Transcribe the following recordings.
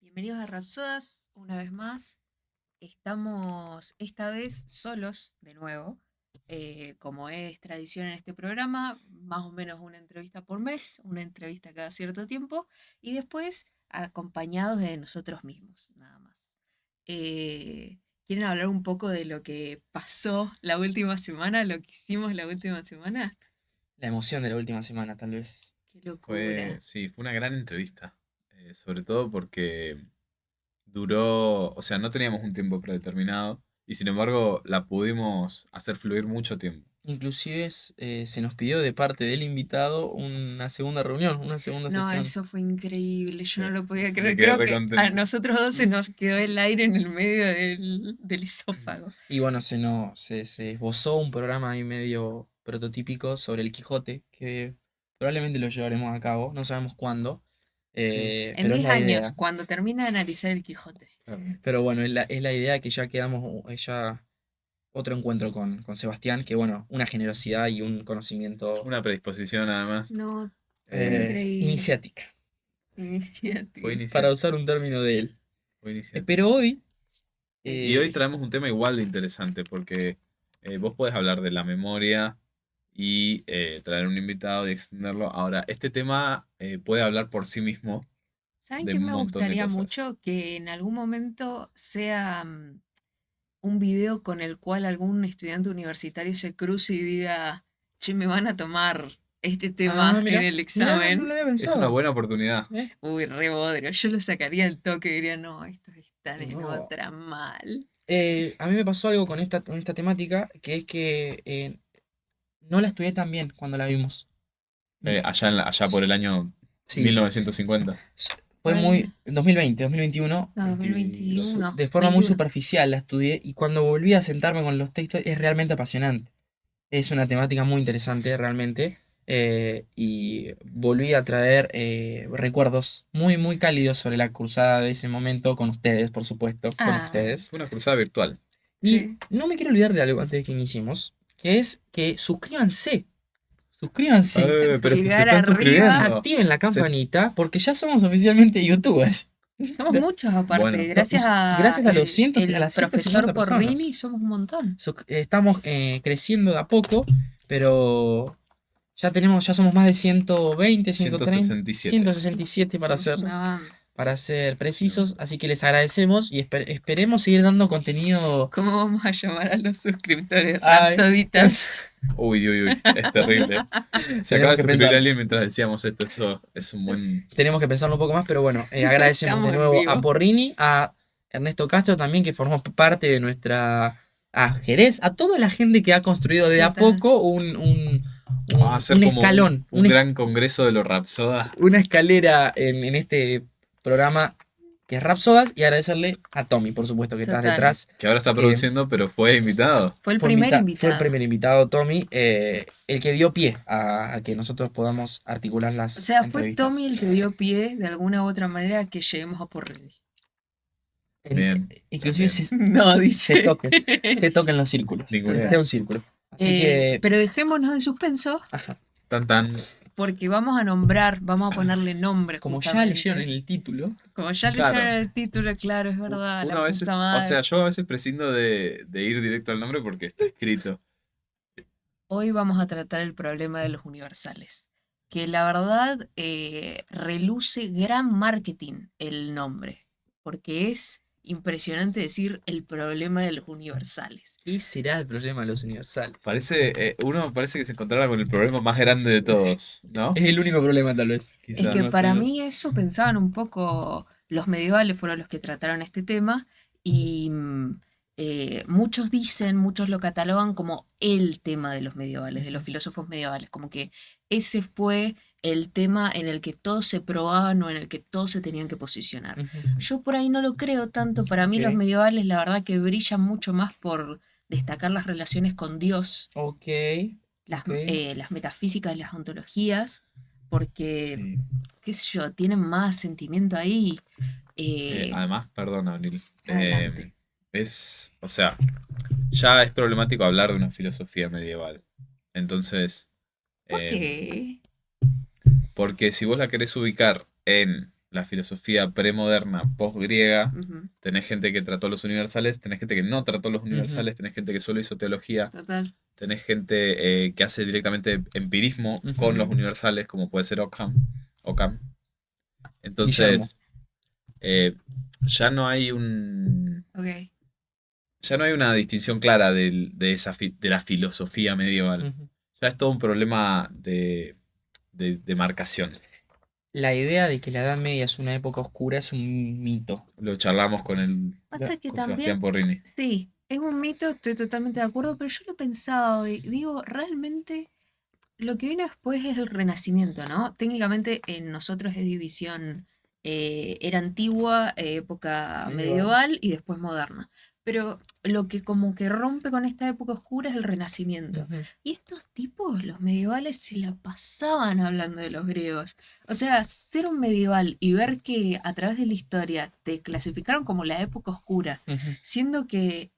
Bienvenidos a Rapsodas, una vez más. Estamos esta vez solos de nuevo, como es tradición en este programa, más o menos una entrevista por mes, una entrevista cada cierto tiempo, y después acompañados de nosotros mismos, nada más. ¿Quieren hablar un poco de lo que pasó la última semana, lo que hicimos la última semana? La emoción de la última semana, tal vez. ¡Qué locura! Sí, fue una gran entrevista. Sobre todo porque duró, o sea, no teníamos un tiempo predeterminado y sin embargo la pudimos hacer fluir mucho tiempo. Inclusive se nos pidió de parte del invitado una segunda reunión, una segunda No, sesión. eso fue increíble, yo no Sí, lo podía me creer. quedé Creo re que a contento. nosotros dos se nos quedó el aire en el medio del esófago. Y bueno, se esbozó un programa ahí medio prototípico sobre el Quijote, que probablemente lo llevaremos a cabo, no sabemos cuándo, Sí. En pero es 10 la años, idea. cuando termine de analizar el Quijote. Pero bueno, es la idea que ya quedamos, ya otro encuentro con Sebastián, que bueno, una generosidad y un conocimiento Una predisposición además. No, fue increíble. iniciática, Fue Iniciática. para inicial. usar un término de él. Fue inicial. Pero hoy, Y hoy eh, traemos un tema igual de interesante porque vos podés hablar de la memoria y traer un invitado y extenderlo. Ahora, este tema puede hablar por sí mismo ¿Saben de qué un me montón de gustaría cosas. mucho? Que en algún momento sea un video con el cual algún estudiante universitario se cruce y diga, che, me van a tomar este tema en mira, el mira, no lo examen. había Es una pensado. buena oportunidad. ¿Eh? Uy, re bodrio. Yo lo sacaría al toque y diría, no, estos están en No. otra mal. A mí me pasó algo con esta temática, que es que no la estudié tan bien cuando la vimos. Allá por el año Sí, 1950. fue ¿Cuál? muy 2020, 2021, No, 22. 2021. de forma muy 21. superficial la estudié y cuando volví a sentarme con los textos es realmente apasionante. Es una temática muy interesante realmente y volví a traer recuerdos muy, muy cálidos sobre la cruzada de ese momento con ustedes, por supuesto, con Ah, ustedes. Fue una cruzada virtual. Y sí. no me quiero olvidar de algo antes de que iniciemos, que es que suscríbanse, Pero es que se Pulgar están arriba. suscribiendo. activen la Se- campanita porque ya somos oficialmente youtubers. Somos muchos aparte. Bueno, Gracias a Gracias a los a el las profesor 150 Porrini personas. somos un montón. Estamos creciendo de a poco, pero ya somos más de 120, 130, 167. 167 Somos una banda. para ser Sí. precisos, así que les agradecemos y esperemos seguir dando contenido. ¿Cómo vamos a llamar a los suscriptores? Ay, Rapsoditas. Uy, uy, uy, es terrible. Se acaba tenemos de que suscribir pensar, alguien mientras decíamos esto. Eso es un buen. tenemos que pensarlo un poco más, pero bueno, agradecemos de Estamos en nuevo a vivo. Porrini, a Ernesto Castro también, que formó parte de a Jerez, a toda la gente que ha construido de a Total. poco Vamos a hacer un como escalón, un gran congreso de los Rapsodas. una escalera en este programa que es Rapsodas y agradecerle a Tommy, por supuesto, que estás Total. detrás, Que ahora está que produciendo, pero fue invitado. Fue el primer fue el invitado. primer invitado, Tommy, el que dio pie a que nosotros podamos articular O las sea, fue entrevistas. Tommy el que dio pie de alguna u otra manera a que lleguemos a Porrini. Bien, Inclusive también. No, se dice. toquen los círculos, Ninguna crea idea. un círculo. Así que, Pero dejémonos de suspenso ajá, Tan tan. porque vamos a nombrar, vamos a ponerle nombre como ya leyeron en justamente. el título, Como ya le Claro. en el título, claro, es verdad, Uno la a puta veces, o madre. sea, yo a veces prescindo de ir directo al nombre porque está escrito. Hoy vamos a tratar el problema de los universales, que la verdad reluce gran marketing el nombre, porque es impresionante decir el problema de los universales. ¿qué será el problema de los universales? Uno parece que se encontrara con el problema más grande de todos, ¿no? Es el único problema, tal vez. Es Quizás. que No para sé. mí eso pensaban un poco, los medievales fueron los que trataron este tema y muchos dicen, muchos lo catalogan como el tema de los medievales, de los filósofos medievales, como que ese fue el tema en el que todos se probaban o en el que todos se tenían que posicionar. Ujú. Yo por ahí no lo creo tanto, para mí los Ok. medievales la verdad que brillan mucho más por destacar las relaciones con Dios, Ok, ok. las metafísicas, las ontologías, porque Sí. qué sé yo, tienen más sentimiento ahí. Además, perdón, Abril. Adelante. O sea, ya es problemático hablar de una filosofía medieval. Entonces, ¿Por em, qué? porque si vos la querés ubicar en la filosofía premoderna, postgriega, Ujú, tenés gente que trató los universales, tenés gente que no trató los universales, tenés gente que solo hizo teología, total. tenés gente que hace directamente empirismo con los Ujú. universales, como puede ser Occam. Guillermo. Entonces, eh, ya no hay un, Ok. ya no hay una distinción clara de la filosofía medieval. Ujú. Ya es todo un problema de marcación. La idea de que la Edad Media es una época oscura es un mito. Lo charlamos Pasa que con Sebastián también, Porrini. sí, es un mito, estoy totalmente de acuerdo, pero yo lo pensaba hoy. Digo, realmente lo que vino después es el Renacimiento, ¿no? Técnicamente en nosotros es división, era antigua, época Medieval. medieval y después moderna. Pero lo que como que rompe con esta época oscura es el Renacimiento. Ujú. Y estos tipos, los medievales, se la pasaban hablando de los griegos. O sea, ser un medieval y ver que a través de la historia te clasificaron como la época oscura, Ujú. siendo que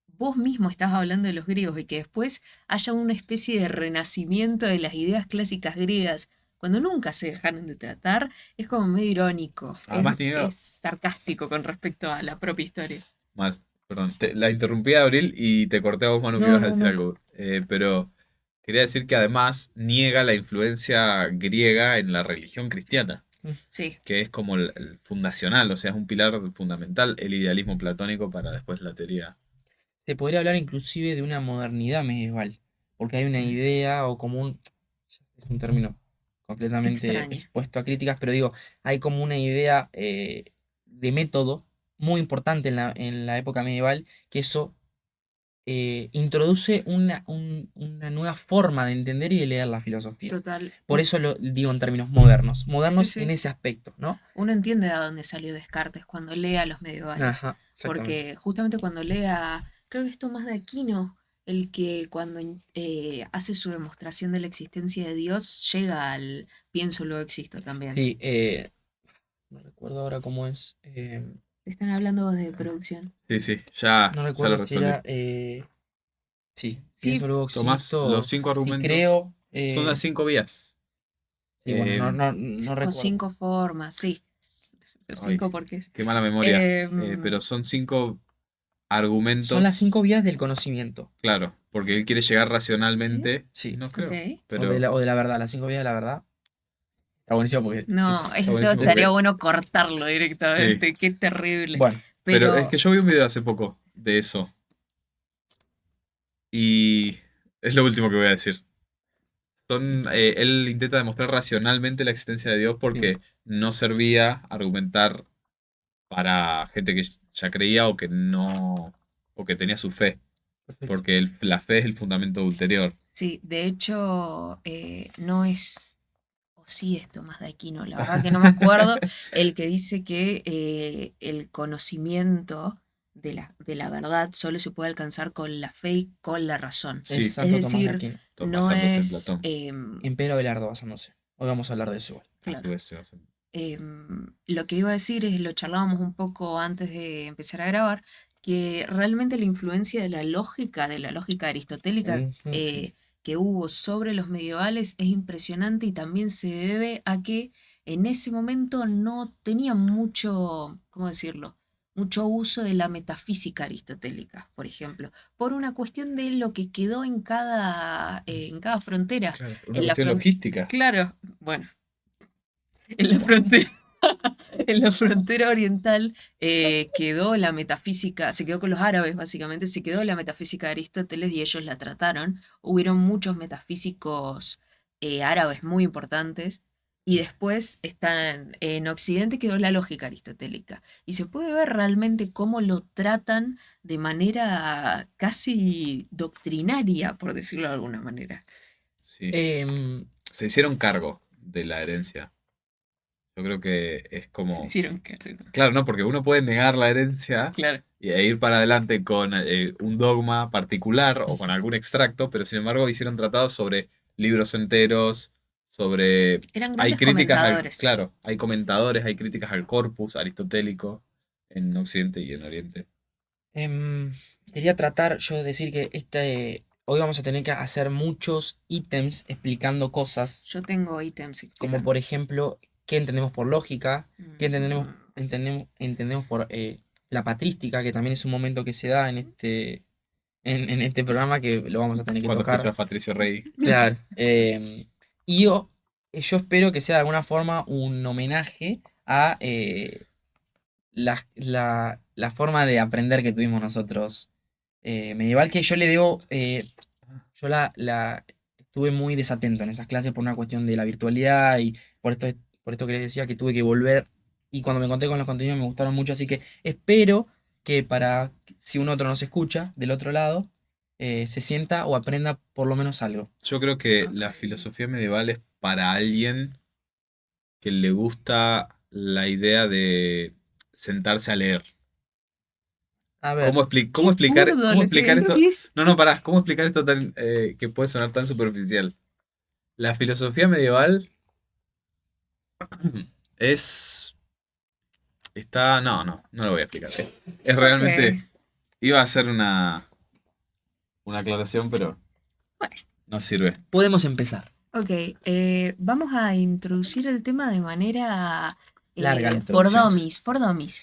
vos mismo estás hablando de los griegos y que después haya una especie de renacimiento de las ideas clásicas griegas, cuando nunca se dejaron de tratar, es como medio irónico, Además, es niega. sarcástico con respecto a la propia historia. Mal, perdón. La interrumpí a Abril y te corté a vos, Manu, que No, ibas a no, decir no. algo. Pero quería decir que además niega la influencia griega en la religión cristiana, Sí, que es como el fundacional, o sea, es un pilar fundamental, el idealismo platónico para después la teoría. Se podría hablar inclusive de una modernidad medieval, porque hay una idea o como un, es un término completamente extraña. expuesto a críticas, pero digo, hay como una idea de método muy importante en la época medieval, que eso introduce una nueva forma de entender y de leer la filosofía. Total. Por eso lo digo en términos modernos, Sí, modernos en sí. ese aspecto, ¿no? Uno entiende de dónde salió Descartes cuando lee a los medievales, Ajá, exactamente. porque justamente cuando lea, creo que es Tomás de Aquino, el que cuando hace su demostración de la existencia de Dios llega al pienso luego existo también. Sí, no recuerdo ahora cómo es. Te están hablando de producción. Sí, sí, No ya lo recuerdo si resolví. era. Sí, pienso Sí, luego Tomás, los existo. cinco Sí, argumentos creo. son las cinco vías. Sí, bueno, no, Eh, no o recuerdo. cinco formas, sí, los ay, cinco porqués. qué mala memoria. Pero Em, son cinco Son las argumentos, 5 vías del conocimiento. claro, porque él quiere llegar ¿Sí? racionalmente, Sí. no creo, Ok. pero O de la verdad, las 5 vías de la verdad. Está buenísimo porque. Sí, No, está esto buenísimo estaría porque bueno cortarlo sí. directamente, qué terrible. bueno, Pero es Pero que yo vi un video hace poco de eso y es lo último que voy a decir. Él intenta demostrar racionalmente la existencia de Dios sí, porque no servía argumentar para gente que ya creía o que no, o que tenía su fe, perfecto. porque la fe es el fundamento ulterior. sí, de hecho, no es, o sí es Tomás de Aquino, la verdad que no me acuerdo, el que dice que el conocimiento de la verdad solo se puede alcanzar con la fe y con la razón. El Sí, Es santo Tomás de decir, Aquino. no basándose en es, Platón, En Pedro Abelardo basándose. Hoy vamos a hablar de eso igual. a su claro, vez. Se hace- lo que iba a decir es, lo charlábamos un poco antes de empezar a grabar, que realmente la influencia de la lógica aristotélica Ujú. que hubo sobre los medievales es impresionante y también se debe a que en ese momento no tenían mucho, ¿cómo decirlo? Mucho uso de la metafísica aristotélica, por ejemplo, por una cuestión de lo que quedó en cada frontera. Claro, una En la cuestión fron- logística. claro, bueno, en la frontera. En la frontera oriental quedó la metafísica, se quedó con los árabes básicamente, se quedó la metafísica de Aristóteles y ellos la trataron. Hubieron muchos metafísicos árabes muy importantes y después están en Occidente quedó la lógica aristotélica. Y se puede ver realmente cómo lo tratan de manera casi doctrinaria, por decirlo de alguna manera. Sí. Em, Se hicieron cargo de la herencia. Yo creo que es Se como... hicieron cargo. Claro, ¿no? Porque uno puede negar la herencia Claro. e ir para adelante con un dogma particular o con ujú. algún extracto, pero sin embargo hicieron tratados sobre libros enteros, sobre... Eran Hay grandes críticas al... comentadores. Claro, hay comentadores, hay críticas al corpus aristotélico en Occidente y en Oriente. Em, Quería tratar, yo decir que hoy vamos a tener que hacer muchos ítems explicando cosas, Yo tengo ítems como explicando. por ejemplo, qué entendemos por lógica, ¿Qué entendemos por la patrística, que también es un momento que se da en este programa que lo vamos a tener que Cuando tocar? escuchas a Patricio Rey. Claro. Y yo espero que sea de alguna forma un homenaje a la forma de aprender que tuvimos nosotros medieval, que yo le debo, yo estuve muy desatento en esas clases por una cuestión de la virtualidad y por esto que les decía que tuve que volver y cuando me encontré con los contenidos me gustaron mucho, así que espero que si un otro nos escucha del otro lado, se sienta o aprenda por lo menos algo. Yo creo que la Ok. filosofía medieval es para alguien que le gusta la idea de sentarse a leer. A ver, Qué burdo Cómo lo que explicar esto? decís. No, no, pará. ¿Cómo explicar esto tan, que puede sonar tan superficial? La filosofía medieval es... Está... No, no, no lo voy a explicar. Es Ok. realmente... Iba a hacer una aclaración, pero Bueno, no sirve. podemos empezar. ok. Vamos a introducir el tema de manera Larga la for introducción. dummies, for dummies.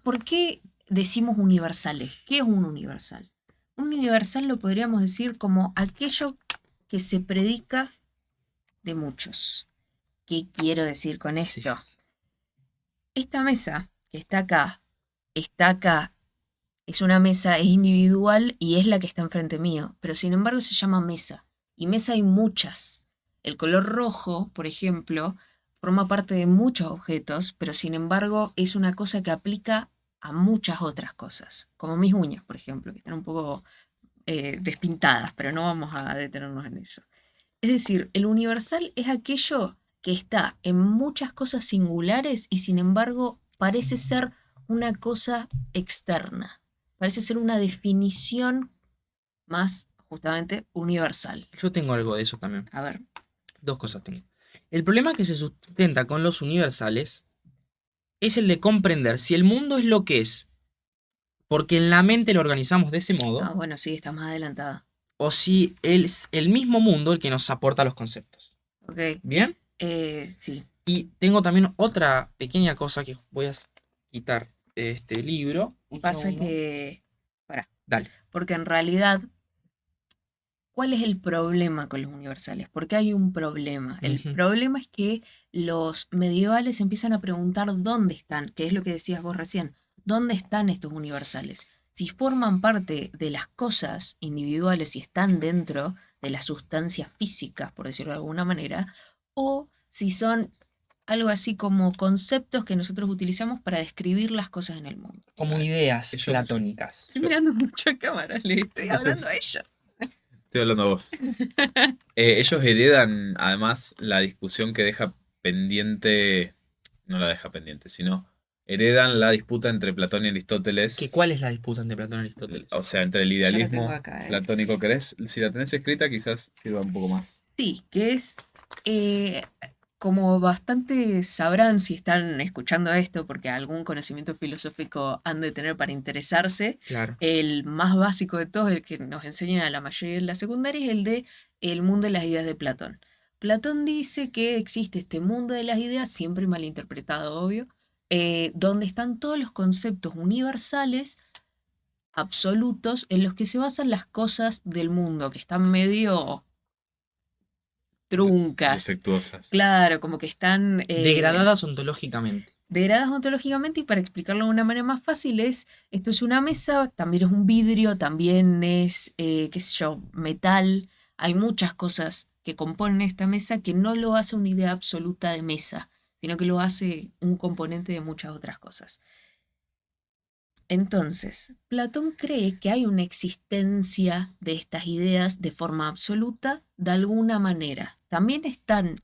¿Por qué decimos universales? ¿Qué es un universal? Un universal lo podríamos decir como aquello que se predica de muchos. ¿Qué quiero decir con Sí. esto? Esta mesa que está acá, es una mesa, es individual y es la que está enfrente mío, pero sin embargo se llama mesa. Y mesa hay muchas. El color rojo, por ejemplo, forma parte de muchos objetos, pero sin embargo es una cosa que aplica a muchas otras cosas, como mis uñas, por ejemplo, que están un poco despintadas, pero no vamos a detenernos en eso. Es decir, el universal es aquello que está en muchas cosas singulares y sin embargo parece ser una cosa externa. Parece ser una definición más justamente universal. Yo tengo algo de eso también. A ver, Dos cosas tengo. El problema que se sustenta con los universales es el de comprender si el mundo es lo que es, porque en la mente lo organizamos de ese modo, bueno, sí, está más adelantada. o si es el mismo mundo el que nos aporta los conceptos. Ok, ¿Bien? sí. Y tengo también otra pequeña cosa que voy a quitar de este libro. Un Pasa segundo. que... Pará, Dale. porque en realidad, ¿cuál es el problema con los universales? Porque hay un problema. El Ujú. problema es que los medievales empiezan a preguntar dónde están, que es lo que decías vos recién, ¿dónde están estos universales? Si forman parte de las cosas individuales y están dentro de las sustancias físicas, por decirlo de alguna manera, o si son algo así como conceptos que nosotros utilizamos para describir las cosas en el mundo. Como ideas Ellos- platónicas. Estoy mirando mucho a cámara, le estoy Entonces- hablando a ella. Estoy hablando a vos. Ellos heredan además la discusión que deja pendiente, no la deja pendiente, sino heredan la disputa entre Platón y Aristóteles, ¿Cuál es la disputa entre Platón y Aristóteles? o sea, entre el Ya la tengo idealismo acá, platónico que eres. Si la tenés escrita, quizás sirva un poco más. Sí, que es eh, como bastante sabrán si están escuchando esto, porque algún conocimiento filosófico han de tener para interesarse. Claro. El más básico de todos, el que nos enseñan a la mayoría de la secundaria, es el de el mundo de las ideas de Platón. Platón dice que existe este mundo de las ideas, siempre malinterpretado, obvio, donde están todos los conceptos universales absolutos en los que se basan las cosas del mundo, que están medio truncas. Defectuosas. Claro, como que están Degradadas ontológicamente. degradadas ontológicamente y para explicarlo de una manera más fácil es, esto es una mesa, también es un vidrio, también es, qué sé yo, metal. Hay muchas cosas que componen esta mesa que no lo hace una idea absoluta de mesa, sino que lo hace un componente de muchas otras cosas. Entonces, Platón cree que hay una existencia de estas ideas de forma absoluta de alguna manera. También están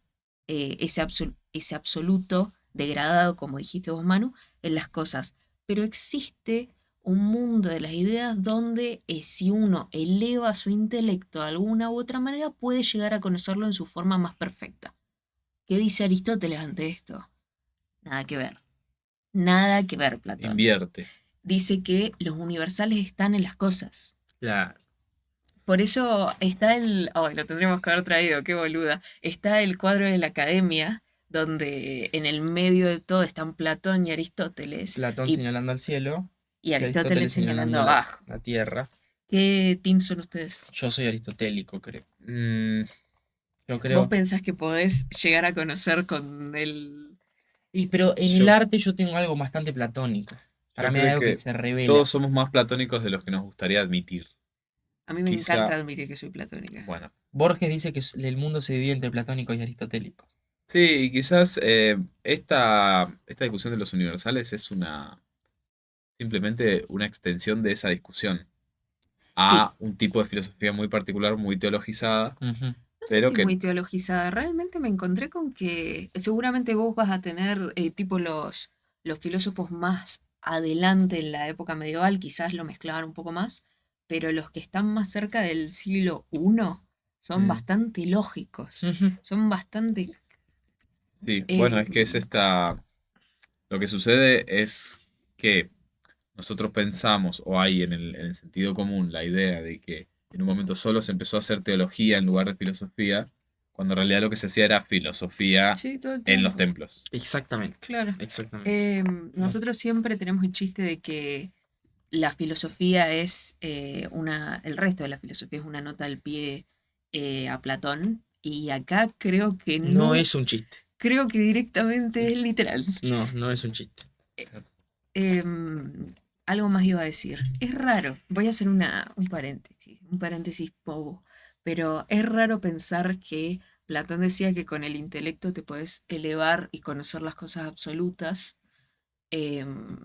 ese absoluto degradado, como dijiste vos, Manu, en las cosas. Pero existe un mundo de las ideas donde si uno eleva su intelecto de alguna u otra manera puede llegar a conocerlo en su forma más perfecta. ¿Qué dice Aristóteles ante esto? Nada que ver. Nada que ver, Platón. Invierte. Dice que los universales están en las cosas. Claro. Por eso está el... Oh, lo tendríamos que haber traído, qué boluda. Está el cuadro de la academia donde en el medio de todo están Platón y Aristóteles, Platón y, señalando al cielo y y Aristóteles señalando abajo. la tierra. ¿Qué team son ustedes? Yo soy aristotélico, creo. Mm, Yo ¿Vos creo. pensás que podés llegar a conocer con el... Pero en el yo, arte yo tengo algo bastante platónico. Para yo mí hay creo algo que que se revela. todos somos más platónicos de los que nos gustaría admitir. A mí me encanta Quizá, admitir que soy platónica. bueno, Borges dice que el mundo se divide entre platónicos y aristotélicos. sí, y quizás esta discusión de los universales es simplemente una extensión de esa discusión Sí, a un tipo de filosofía muy particular, muy teologizada, Ujú. no sé pero si que muy teologizada. Realmente me encontré con que seguramente vos vas a tener tipo los filósofos más adelante en la época medieval, quizás lo mezclaban un poco más, pero los que están más cerca del siglo I son mm, bastante lógicos, Ujú. son bastante... sí, bueno, eh, es que es esta, lo que sucede es que nosotros pensamos, o hay en el sentido común la idea de que en un momento solo se empezó a hacer teología en lugar de filosofía, cuando en realidad lo que se hacía era filosofía sí, todo el en los tiempo. templos. Exactamente, Claro. exactamente. No. Nosotros siempre tenemos el chiste de que la filosofía es el resto de la filosofía es una nota al pie a Platón, y acá creo que No no, es un chiste. creo que directamente es literal. No, no es un chiste. Em, Algo más iba a decir. Es raro, voy a hacer un paréntesis bobo, pero es raro pensar que Platón decía que con el intelecto te puedes elevar y conocer las cosas absolutas, em,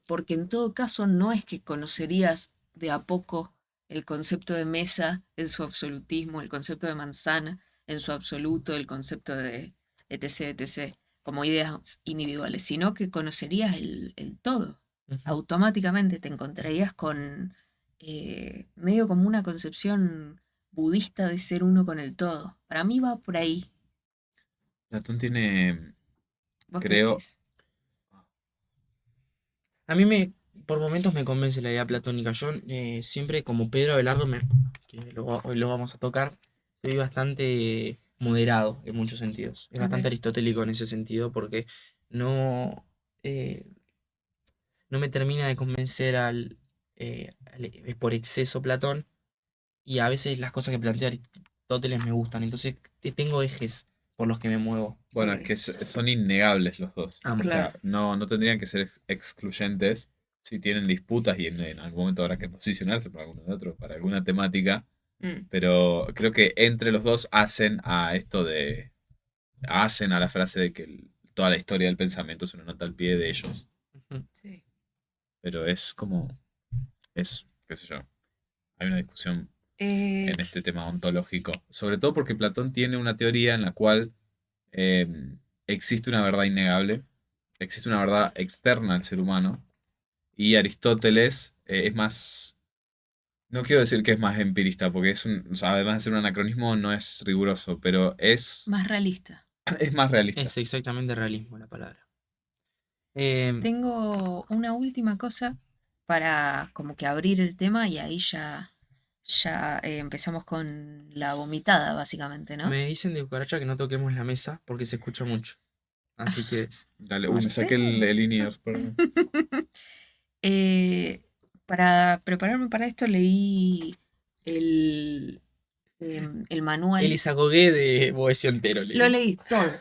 porque en todo caso no es que conocerías de a poco el concepto de mesa en su absolutismo, el concepto de manzana en su absoluto, el concepto de etc, etc, como ideas individuales, sino que conocerías el todo. Ujú. Automáticamente te encontrarías con medio como una concepción budista de ser uno con el todo. Para mí va por ahí. Platón tiene, ¿Vos qué creo, decís? A mí por momentos me convence la idea platónica. Yo siempre, como Pedro Abelardo, que hoy lo vamos a tocar, soy bastante moderado en muchos sentidos. Es bastante Ok. aristotélico en ese sentido porque no, eh, no me termina de convencer por exceso Platón y a veces las cosas que plantea Aristóteles me gustan. Entonces tengo ejes por los que me muevo. bueno, es que son innegables los dos. O Ambos. Claro. sea, no tendrían que ser excluyentes si tienen disputas y en algún momento habrá que posicionarse por alguno de otro, para alguna temática. Mm, Pero creo que entre los dos hacen a la frase de que toda la historia del pensamiento es una nota al pie de ellos. Ujú. sí. Pero es como, qué sé yo, hay una discusión Eh, en este tema ontológico. Sobre todo porque Platón tiene una teoría en la cual eh, existe una verdad innegable, existe una verdad externa al ser humano, y Aristóteles es más, no quiero decir que es más empirista, porque o sea, además de ser un anacronismo, no es riguroso, pero Más realista. es más realista. Es exactamente realismo la palabra. Em, Tengo una última cosa para como que abrir el tema y ahí ya empezamos con la vomitada, básicamente, ¿no? Me dicen de cucaracha que no toquemos la mesa porque se escucha mucho. Así que Dale, me saqué Marcelo. el INEAR, perdón. Eh, para prepararme para esto leí el, el manual. Elisa Gogué de Boesio Entero, Lo leí. leí todo.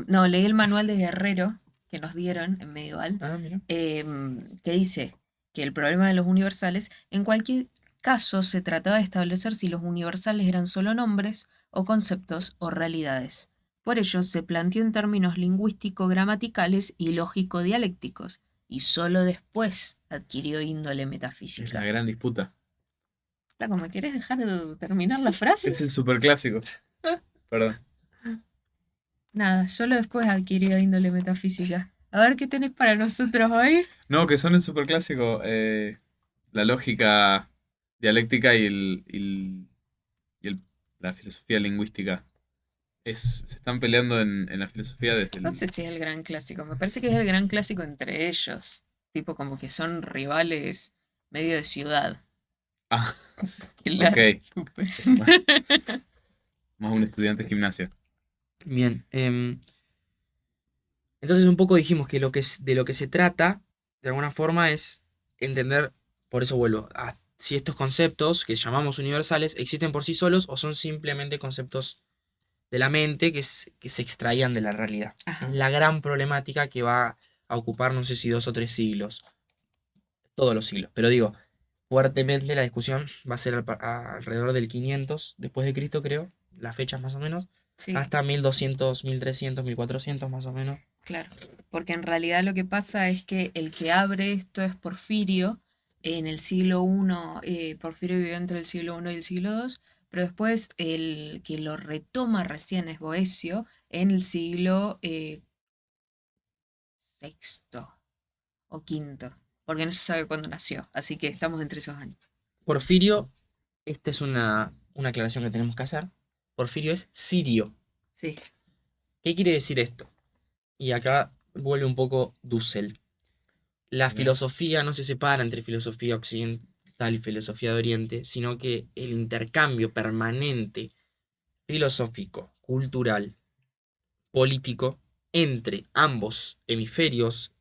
No, leí el manual de Guerrero que nos dieron en Medieval, Ah, mira. que dice que el problema de los universales, en cualquier caso, se trataba de establecer si los universales eran solo nombres o conceptos o realidades. Por ello, se planteó en términos lingüístico-gramaticales y lógico-dialécticos, y solo después adquirió índole Es la metafísica. gran disputa. Flaco, ¿me querés dejar terminar la frase? Es el superclásico. Perdón. Nada, solo después adquirió índole metafísica. A ver qué tenés para nosotros hoy. No, que son el superclásico. La lógica dialéctica y la filosofía lingüística. Se están peleando en la filosofía desde No sé si es el gran clásico, me parece que es el gran clásico entre ellos. Tipo como que son rivales medio de ciudad. Ah, Que la ok. chupe. Es más un estudiante de gimnasia. Bien. Entonces un poco dijimos que de lo que se trata, de alguna forma, es entender, por eso vuelvo, a si estos conceptos que llamamos universales existen por sí solos o son simplemente conceptos de la mente que se extraían de la realidad. Ajá. Es la gran problemática que va a ocupar, no sé si 2 o 3 siglos, todos los siglos, pero digo, fuertemente la discusión va a ser alrededor del 500 después de Cristo, creo, las fechas más o menos, Sí, hasta 1200, 1300, 1400 más o menos. claro. Porque en realidad lo que pasa es que el que abre esto es Porfirio. En el siglo I, Porfirio vivió entre el siglo I y el siglo II, pero después el que lo retoma recién es Boecio en el siglo VI o V, porque no se sabe cuándo nació, así que estamos entre esos años. Porfirio, esta es una aclaración que tenemos que hacer. Porfirio es sirio. Sí, ¿Qué quiere decir esto? Y acá vuelve un poco Dussel. La filosofía no se separa entre filosofía occidental y filosofía de Oriente, sino que el intercambio permanente filosófico, cultural, político entre ambos hemisferios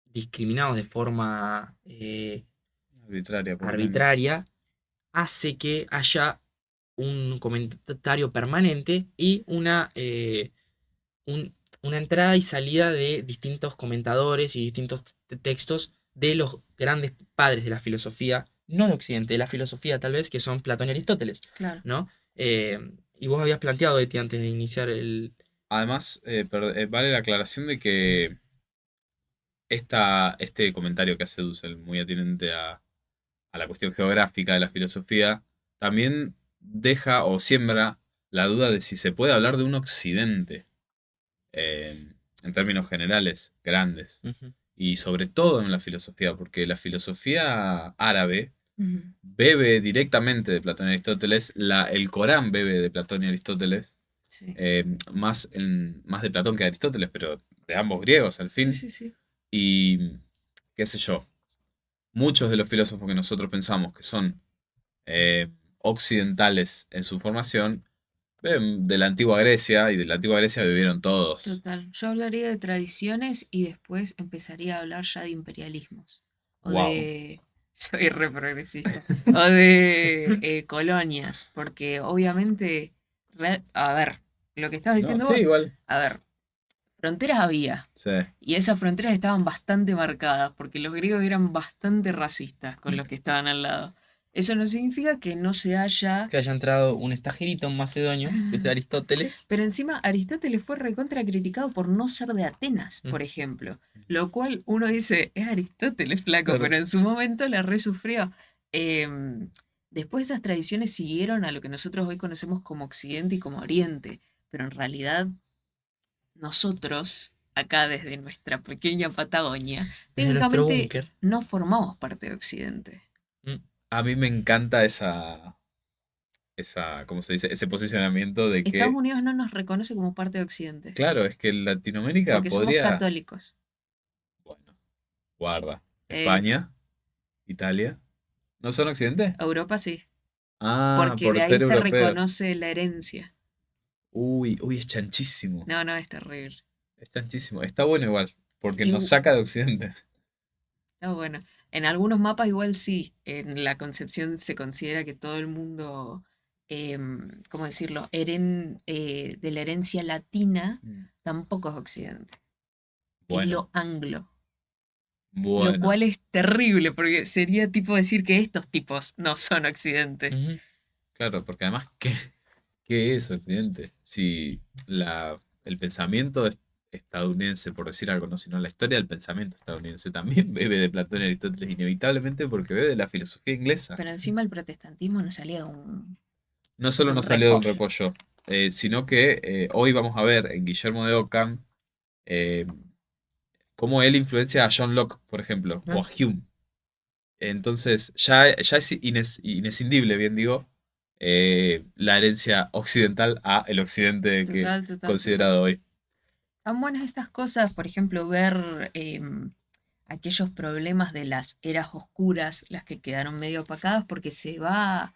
discriminados de forma Arbitraria, por ejemplo. arbitraria hace que haya un comentario permanente y una entrada y salida de distintos comentadores y distintos textos de los grandes padres de la filosofía, no de Occidente, de la filosofía tal vez, que son Platón y Aristóteles, claro. ¿no? Y vos habías planteado, Eti, antes de iniciar el... Además, vale la aclaración de que este comentario que hace Dussel, muy atinente a la cuestión geográfica de la filosofía, también deja o siembra la duda de si se puede hablar de un occidente, en términos generales, grandes, Ujú. y sobre todo en la filosofía, porque la filosofía árabe Ujú. bebe directamente de Platón y Aristóteles, el Corán bebe de Platón y Aristóteles, Sí. más de Platón que de Aristóteles, pero de ambos griegos al Sí, fin, sí, sí. y qué sé yo, muchos de los filósofos que nosotros pensamos que son occidentales en su formación, beben de la antigua Grecia, y de la antigua Grecia vivieron todos. Total. Yo hablaría de tradiciones y después empezaría a hablar ya de imperialismos. O Wow. de... Soy re progresista. O de colonias. Porque obviamente... A ver, lo que estabas No, diciendo sí, vos. igual. A ver, fronteras había. Sí. Y esas fronteras estaban bastante marcadas, porque los griegos eran bastante racistas con los que estaban al lado. Eso no significa que no se haya... Que haya entrado un extranjerito, un macedonio, que es Aristóteles. Pero encima Aristóteles fue recontra criticado por no ser de Atenas, Mm, por ejemplo. Lo cual uno dice, es Aristóteles flaco, claro. pero en su momento la resufrió. Em, Después esas tradiciones siguieron a lo que nosotros hoy conocemos como Occidente y como Oriente. Pero en realidad nosotros, acá desde nuestra pequeña Patagonia, Desde nuestro técnicamente búnker. no formamos parte de Occidente. Mm. A mí me encanta ¿cómo se dice? Ese posicionamiento de Estados que, Unidos no nos reconoce como parte de Occidente, claro, es que Latinoamérica porque somos podría, católicos. bueno, guarda, Eh, España, Italia, ¿no son occidente? Europa sí. Ah, Porque por de ahí ser se europeos. reconoce la herencia. Uy, uy, es chanchísimo. No, no, es terrible. Es chanchísimo. Está bueno igual, porque Y nos saca de occidente. está bueno. En algunos mapas igual sí. En la Concepción se considera que todo el mundo, ¿cómo decirlo? De la herencia latina Mm. tampoco es occidente. Es Bueno, lo anglo. Lo bueno. cual es terrible, porque sería tipo decir que estos tipos no son occidente. Ujú. Claro, porque además, ¿qué es occidente? Si el pensamiento estadounidense, por decir algo, no, sino la historia del pensamiento estadounidense también bebe de Platón y Aristóteles inevitablemente porque bebe de la filosofía inglesa. Pero encima el protestantismo no salía No de solo un nos salió de un repollo. repollo, sino que hoy vamos a ver en Guillermo de Ockham eh, cómo él influencia a John Locke, por ejemplo, o a Ah, Hume. Entonces, ya es inescindible, bien digo, la herencia occidental a el occidente que Total, total, total. considerado hoy. Tan buenas estas cosas, por ejemplo, ver aquellos problemas de las eras oscuras, las que quedaron medio opacadas, porque se va.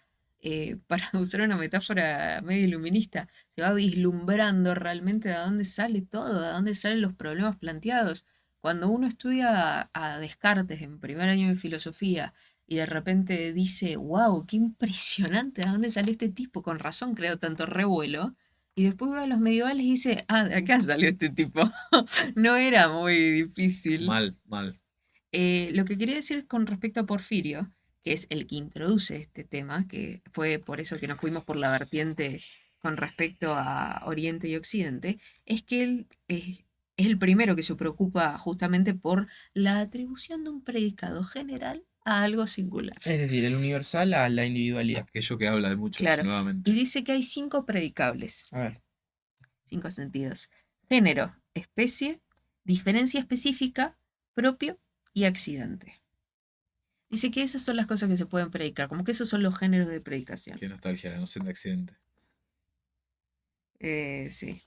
para usar una metáfora medio iluminista, se va vislumbrando realmente de dónde sale todo, de dónde salen los problemas planteados. Cuando uno estudia a Descartes en primer año de filosofía y de repente dice, wow, qué impresionante, ¿de dónde salió este tipo? Con razón creó tanto revuelo. Y después va a los medievales y dice, ah, de acá salió este tipo. No era muy difícil. Mal, mal. Lo que quería decir con respecto a Porfirio, que es el que introduce este tema, que fue por eso que nos fuimos por la vertiente con respecto a Oriente y Occidente, es que él es el primero que se preocupa justamente por la atribución de un predicado general a algo singular. Es decir, el universal a la individualidad. Aquello que habla de muchos, Claro. Y nuevamente. dice que hay 5 predicables, A ver, 5 sentidos: género, especie, diferencia específica, propio y accidente. Dice que esas son las cosas que se pueden predicar, como que esos son los géneros de predicación. Qué nostalgia, la noción de accidente. Sí.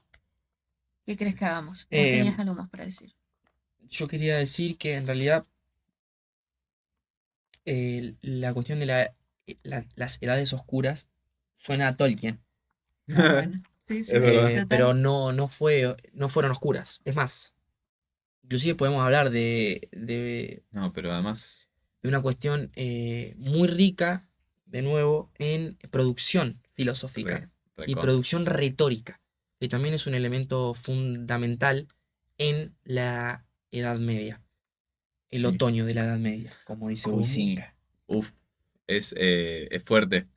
¿Qué crees que hagamos? ¿Vos Eh, tenías algo más para decir? yo quería decir que en realidad la cuestión de las edades oscuras suena a Tolkien, Ah, bueno. Sí, sí, Es verdad. total. pero no fueron oscuras. Es más, inclusive podemos hablar de No, pero además, una cuestión muy rica, de nuevo, en producción filosófica y recontra. producción retórica, que también es un elemento fundamental en la Edad Media, el Sí. otoño de la Edad Media, como dice Huizinga. Uf, es fuerte.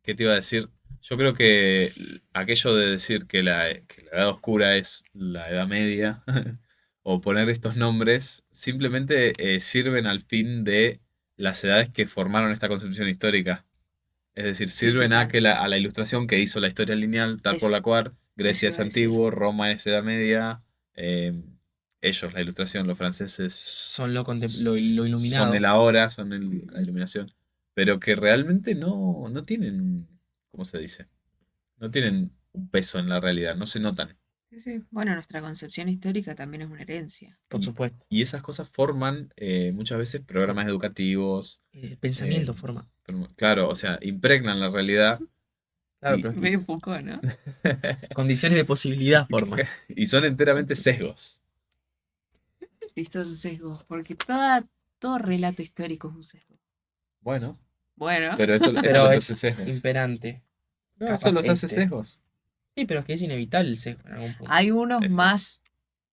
¿Qué te iba a decir? Yo creo que aquello de decir que la Edad Oscura es la Edad Media, o poner estos nombres, simplemente sirven al fin de las edades que formaron esta concepción histórica. Es decir, Sí, sirven a, total. a la ilustración que hizo la historia lineal, tal por Eso, la cual Grecia eso es iba a decir. antiguo, Roma es Edad Media, ellos, la ilustración, los franceses, Son lo son iluminado. el ahora, son la iluminación, pero que realmente no tienen, ¿cómo se dice? No tienen un peso en la realidad, no se notan. Sí, sí. Bueno, nuestra concepción histórica también es una herencia. Por supuesto. Y esas cosas forman muchas veces programas educativos. El pensamiento eh, forma. claro, o sea, impregnan la realidad Claro, y, pero es que Medio Foucault, ¿no? condiciones de posibilidad forman. y son enteramente sesgos. Estos sesgos, porque todo relato histórico es un sesgo. Bueno, Bueno, pero eso Pero los es hace sesgos. imperante. No, capaz eso los hace este. sesgos. Sí, pero es que es inevitable el sesgo en algún punto. hay unos Eso más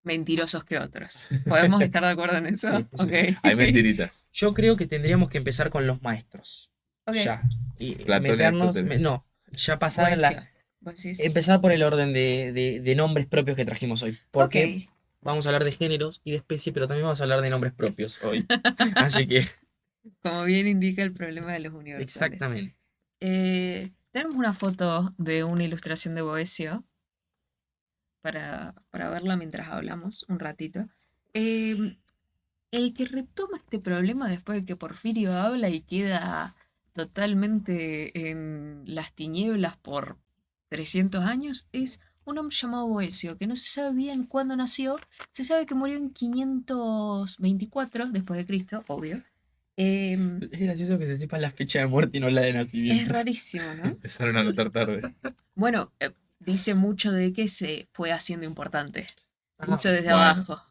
mentirosos que otros. ¿Podemos estar de acuerdo en eso? Sí, eso Ok. sí. Hay mentiritas. Yo creo que tendríamos que empezar con los maestros. Ok. Ya. Y Platón y meternos. Aristóteles. No, ya pasar a Boecio. Vos decís, empezar por el orden de nombres propios que trajimos hoy. Porque ok. vamos a hablar de géneros y de especies, pero también vamos a hablar de nombres propios hoy. Así que, Como bien indica el problema de los universales. exactamente. Tenemos una foto de una ilustración de Boecio para verla mientras hablamos un ratito. El que retoma este problema después de que Porfirio habla y queda totalmente en las tinieblas por 300 años es un hombre llamado Boecio, que no se sabe bien cuándo nació. Se sabe que murió en 524 después de Cristo, obvio. Em, Es gracioso que se sepa la fecha de muerte y no la de es nacimiento. rarísimo, ¿no? Empezaron a notar tarde. Bueno, dice mucho de que se fue haciendo importante. Se Ah, hizo desde bueno. abajo.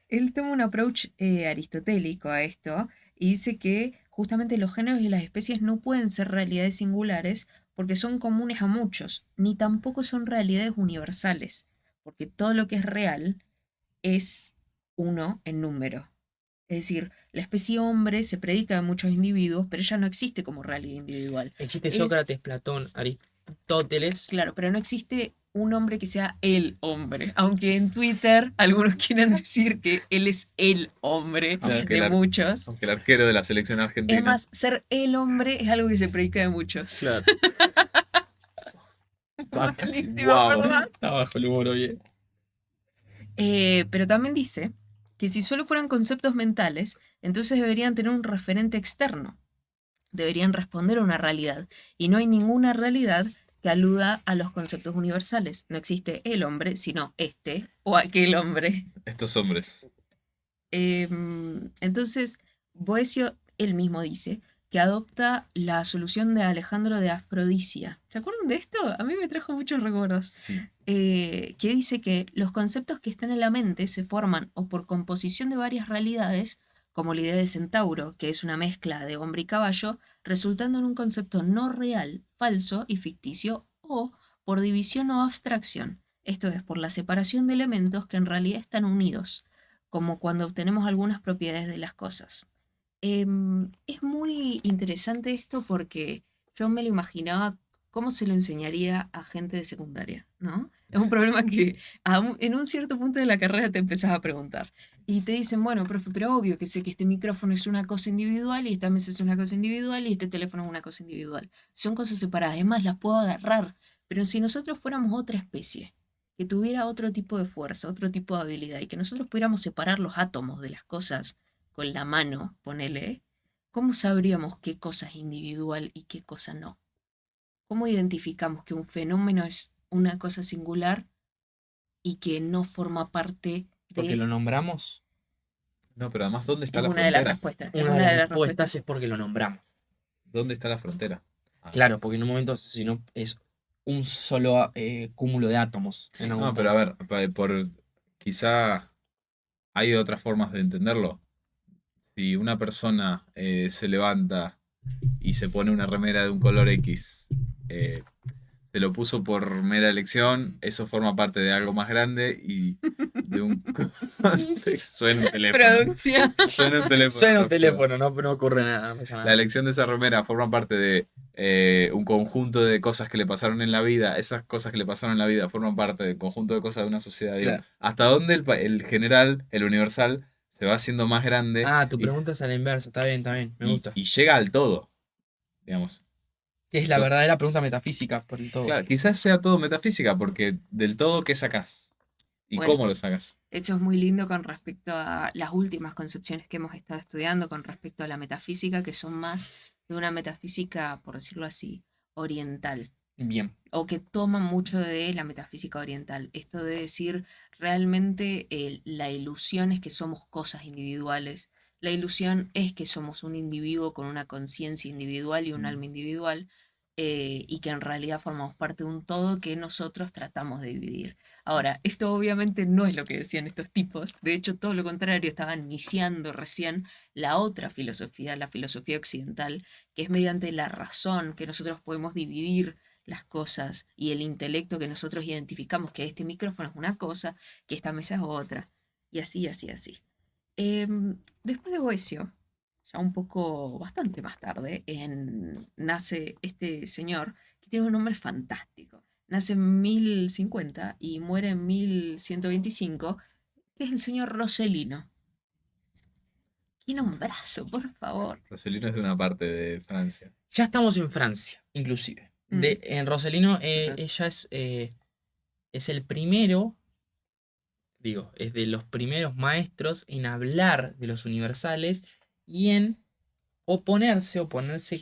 Él toma un approach aristotélico a esto y dice que justamente los géneros y las especies no pueden ser realidades singulares porque son comunes a muchos, ni tampoco son realidades universales, porque todo lo que es real es uno en número. Es decir, la especie hombre se predica de muchos individuos, pero ella no existe como realidad individual. Existe Es- Sócrates, Platón, Aristóteles. Claro, pero no existe un hombre que sea el hombre. Aunque en Twitter algunos quieran decir que él es el hombre Aunque de el muchos. Aunque el arquero de la selección argentina. Es más, ser el hombre es algo que se predica de muchos. Claro. Malísimo, Guau. perdón. Está bajo el humor bien. Pero también dice que si solo fueran conceptos mentales, entonces deberían tener un referente externo. Deberían responder a una realidad. Y no hay ninguna realidad que aluda a los conceptos universales. No existe el hombre, sino este o aquel hombre. Estos hombres. Entonces, Boecio él mismo dice que adopta la solución de Alejandro de Afrodisia. ¿Se acuerdan de esto? A mí me trajo muchos recuerdos. Sí. Que dice que los conceptos que están en la mente se forman o por composición de varias realidades, como la idea de centauro, que es una mezcla de hombre y caballo, resultando en un concepto no real, falso y ficticio, o por división o abstracción, esto es, por la separación de elementos que en realidad están unidos, como cuando obtenemos algunas propiedades de las cosas. Es muy interesante esto porque yo me lo imaginaba cómo se lo enseñaría a gente de secundaria, ¿no? Es un problema que en un cierto punto de la carrera te empezás a preguntar. Y te dicen, bueno, profe, pero obvio que sé que este micrófono es una cosa individual y esta mesa es una cosa individual y este teléfono es una cosa individual. Son cosas separadas, además las puedo agarrar. Pero si nosotros fuéramos otra especie, que tuviera otro tipo de fuerza, otro tipo de habilidad y que nosotros pudiéramos separar los átomos de las cosas con la mano, ponele, ¿cómo sabríamos qué cosa es individual y qué cosa no? ¿Cómo identificamos que un fenómeno es una cosa singular y que no forma parte Porque de... lo nombramos. No, pero además, ¿dónde está Es la una de las frontera? respuestas. Es Una de una las de las respuestas respuestas. es porque lo nombramos. ¿Dónde está la frontera? Ah. Claro, porque en un momento, si no, es un solo cúmulo de átomos en Sí. algún No, pero a punto. ver, quizá hay otras formas de entenderlo. Si una persona se levanta y se pone una remera de un color X, eh, se lo puso por mera elección, eso forma parte de algo más grande y de un suena un teléfono. Producción. Suena un teléfono, Suena un por favor. teléfono, no ocurre nada, no pasa La nada. elección de esa remera forma parte de un conjunto de cosas que le pasaron en la vida. Esas cosas que le pasaron en la vida forman parte del conjunto de cosas de una sociedad. Digo, Claro. ¿hasta dónde el general, el universal, se va haciendo más grande Ah, tu y, pregunta es a la inversa, está bien, me y- gusta. y llega al todo? Digamos. Que es la Do- verdadera pregunta metafísica por el todo. Claro, quizás sea todo metafísica, porque del todo, ¿qué sacás? ¿Y Bueno, cómo lo sacas? eso es muy lindo con respecto a las últimas concepciones que hemos estado estudiando con respecto a la metafísica, que son más de una metafísica, por decirlo así, oriental, Bien. o que toman mucho de la metafísica oriental. Esto de decir, realmente la ilusión es que somos cosas individuales, la ilusión es que somos un individuo con una conciencia individual y un alma individual, y que en realidad formamos parte de un todo que nosotros tratamos de dividir. Ahora, esto obviamente no es lo que decían estos tipos, de hecho todo lo contrario, estaban iniciando recién la otra filosofía, la filosofía occidental, que es mediante la razón que nosotros podemos dividir las cosas y el intelecto que nosotros identificamos que este micrófono es una cosa, que esta mesa es otra, y así, así, así. Después de Boecio, ya un poco, bastante más tarde, nace este señor que tiene un nombre fantástico. Nace en 1050 y muere en 1125, que es el señor Roselino. ¡Qué nombrazo, por favor! Roselino es de una parte de Francia. Ya estamos en Francia, inclusive. En Roselino, Total. ella es el primero, digo, es de los primeros maestros en hablar de los universales y en oponerse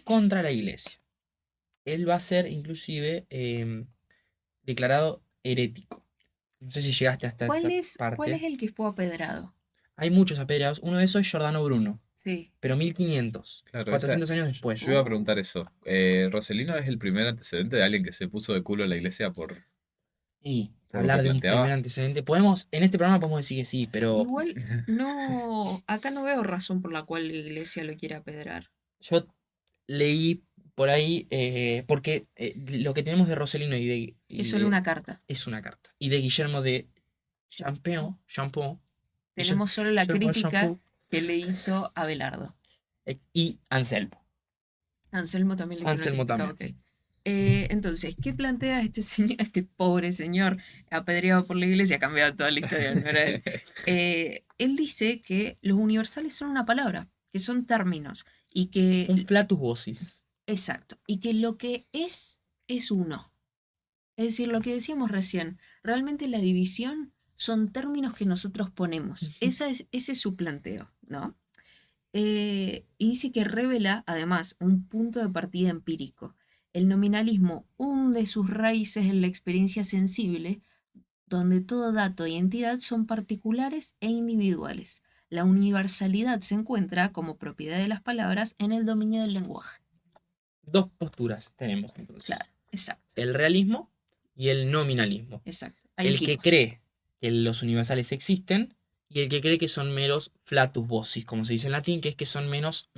contra la iglesia. Él va a ser inclusive declarado herético. No sé si llegaste hasta ¿Cuál esa es, cuál es parte. el que fue apedrado? Hay muchos apedreados. Uno de esos es Giordano Bruno, Sí. pero 1500, Claro, 400 años yo después. iba a preguntar eso. ¿Roselino es el primer antecedente de alguien que se puso de culo en la iglesia Y por lo que hablar de un primer planteaba? antecedente, en este programa podemos decir que sí, pero Igual no, acá no veo razón por la cual la iglesia lo quiera apedrear. yo leí por ahí, porque lo que tenemos de Roselino Es solo una carta. es una carta. Y de Guillermo de Champon, Tenemos solo la Guillermo de crítica Champou, que le hizo Abelardo. y Anselmo. Anselmo también le hizo una Anselmo crítica, también. ok. Entonces, ¿qué plantea este señor, este pobre señor apedreado por la iglesia? Ha cambiado toda la historia, no era él. Él dice que los universales son una palabra, que son términos, y que, Un flatus vocis. exacto, y que lo que es uno. Es decir, lo que decíamos recién, realmente la división son términos que nosotros ponemos. Ese es su planteo, ¿no? Y dice que revela, además, un punto de partida empírico. El nominalismo hunde sus raíces en la experiencia sensible, donde todo dato y entidad son particulares e individuales. la universalidad se encuentra como propiedad de las palabras en el dominio del lenguaje. Dos posturas tenemos entonces. Claro, exacto, El realismo y el nominalismo. exacto. Hay El que equipos. cree que los universales existen y el que cree que son meros flatus vocis, como se dice en latín, que es que son meros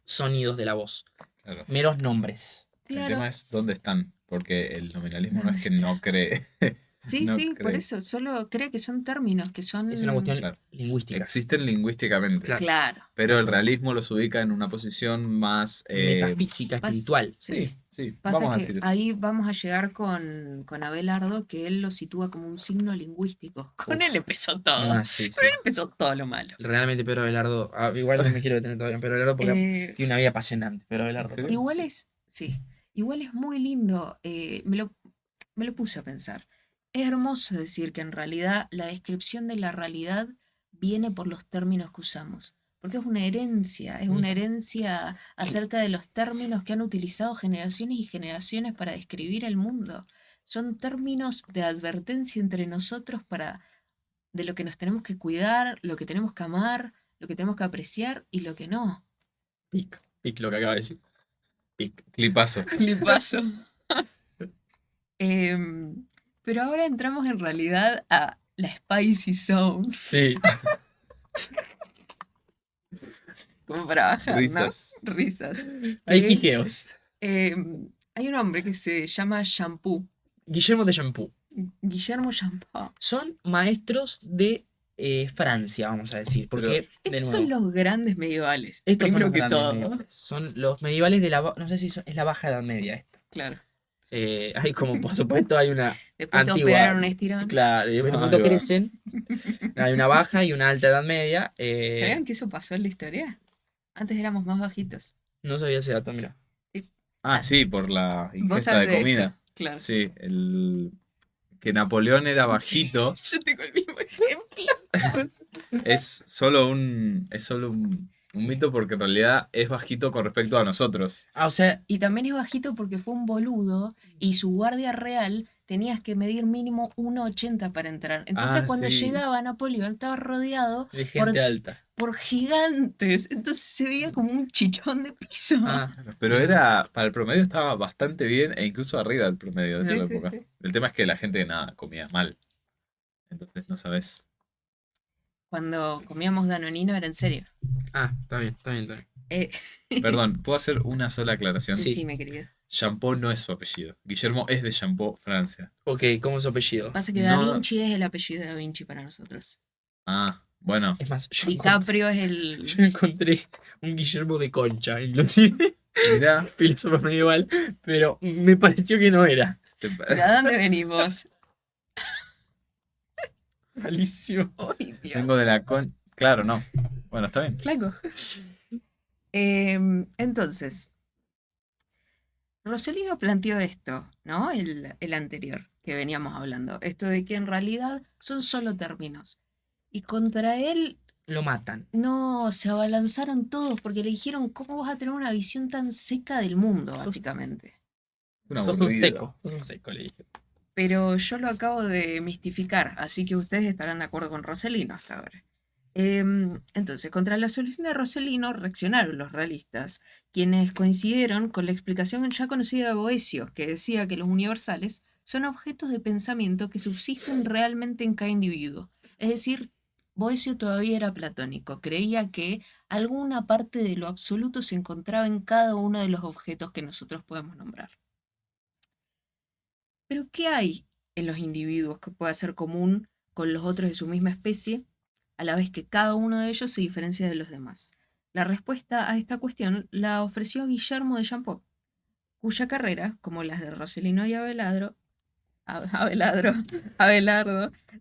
sonidos de la voz, Claro. meros nombres. El Claro. tema es dónde están, porque el nominalismo no es que no cree. Sí, no sí, por cree. eso, solo cree que son términos, que son... Es una cuestión Claro. lingüística. Existen lingüísticamente, Claro. Claro. pero el realismo los ubica en una posición más... Metafísica, Pas- espiritual. sí, sí, Pasa vamos a que decir eso. ahí vamos a llegar con Abelardo, que él lo sitúa como un signo lingüístico. Con Uf. él empezó todo. Ah, sí, sí. Con él empezó todo lo malo. Realmente Pedro Abelardo, igual no me quiero detener todavía en Pedro Abelardo porque Eh, tiene una vida apasionante, Pedro Abelardo. ¿En serio? igual Sí. es, sí, igual es muy lindo. Me lo puse a pensar. Es hermoso decir que en realidad la descripción de la realidad viene por los términos que usamos. Porque es una herencia acerca de los términos que han utilizado generaciones y generaciones para describir el mundo. Son términos de advertencia entre nosotros de lo que nos tenemos que cuidar, lo que tenemos que amar, lo que tenemos que apreciar y lo que no. Pic lo que acaba de decir. Pic. Clipazo. Clipazo. Pero ahora entramos en realidad a la Spicy Zone, Sí. como para bajar, Risas. ¿no? Risas. Hay Es- quiqueos. Hay un hombre que se llama Shampoo, Guillermo de Champú. Guillermo Shampoo. Son maestros de Francia, vamos a decir. Porque, de Estos nuevo, son los grandes medievales, estos son primero los que grandes todo. medievales. Son los medievales de la... No sé si es la Baja Edad Media esta. Claro. Hay como, por supuesto, hay una Después todos antigua... pegaron un estirón. Claro, y de Ahí momento va. crecen. Hay una baja y una alta Edad Media. ¿Sabían que eso pasó en la historia? Antes éramos más bajitos. No sabía ese dato, mira. Ah, sí, por la Vos ingesta sabés de de comida. esto, claro. Sí, que Napoleón era bajito Yo tengo el mismo ejemplo. es solo un mito porque en realidad es bajito con respecto a nosotros. Ah, o sea, Y también es bajito porque fue un boludo y su guardia real tenías que medir mínimo 1,80 para entrar. Entonces Ah, cuando sí. llegaba Napoleón estaba rodeado de gente alta. por gigantes. Entonces se veía como un chichón de piso. Ah, Pero para el promedio estaba bastante bien e incluso arriba del promedio de Sí, esa sí, época. sí. El tema es que la gente nada, comía mal. Entonces no sabes. Cuando comíamos danonino era en serio. está bien, está bien, está bien. Eh, Perdón, ¿puedo hacer una sola aclaración? Sí. sí, mi querido. Champot no es su apellido. Guillermo es de Champot, Francia. Ok, ¿cómo es su apellido? Pasa que Da No, Vinci es el apellido de Da Vinci para nosotros. Ah, bueno. Es más, DiCaprio es yo encontré un Guillermo de Concha, inclusive, Mirá. filósofo medieval, pero me pareció que no era. ¿De dónde venimos? Malísimo. Ay, Dios. Vengo de Claro, no. Bueno, está bien. Flaco. Entonces, Rossellino planteó esto, ¿no? El anterior que veníamos hablando. Esto de que en realidad son solo términos. Y contra él Lo matan. no se abalanzaron todos porque le dijeron, ¿cómo vas a tener una visión tan seca del mundo, básicamente? Un Sos un aburrido. seco. Sos un seco, le dije. Pero yo lo acabo de mistificar, así que ustedes estarán de acuerdo con Rossellino hasta ahora. Entonces, contra la solución de Rossellino reaccionaron los realistas, quienes coincidieron con la explicación ya conocida de Boecio, que decía que los universales son objetos de pensamiento que subsisten realmente en cada individuo. Es decir, Boecio todavía era platónico, creía que alguna parte de lo absoluto se encontraba en cada uno de los objetos que nosotros podemos nombrar. Pero ¿qué hay en los individuos que pueda ser común con los otros de su misma especie, a la vez que cada uno de ellos se diferencia de los demás? La respuesta a esta cuestión la ofreció Guillermo de Champot, cuya carrera, como las de Rossellino y Abelardo,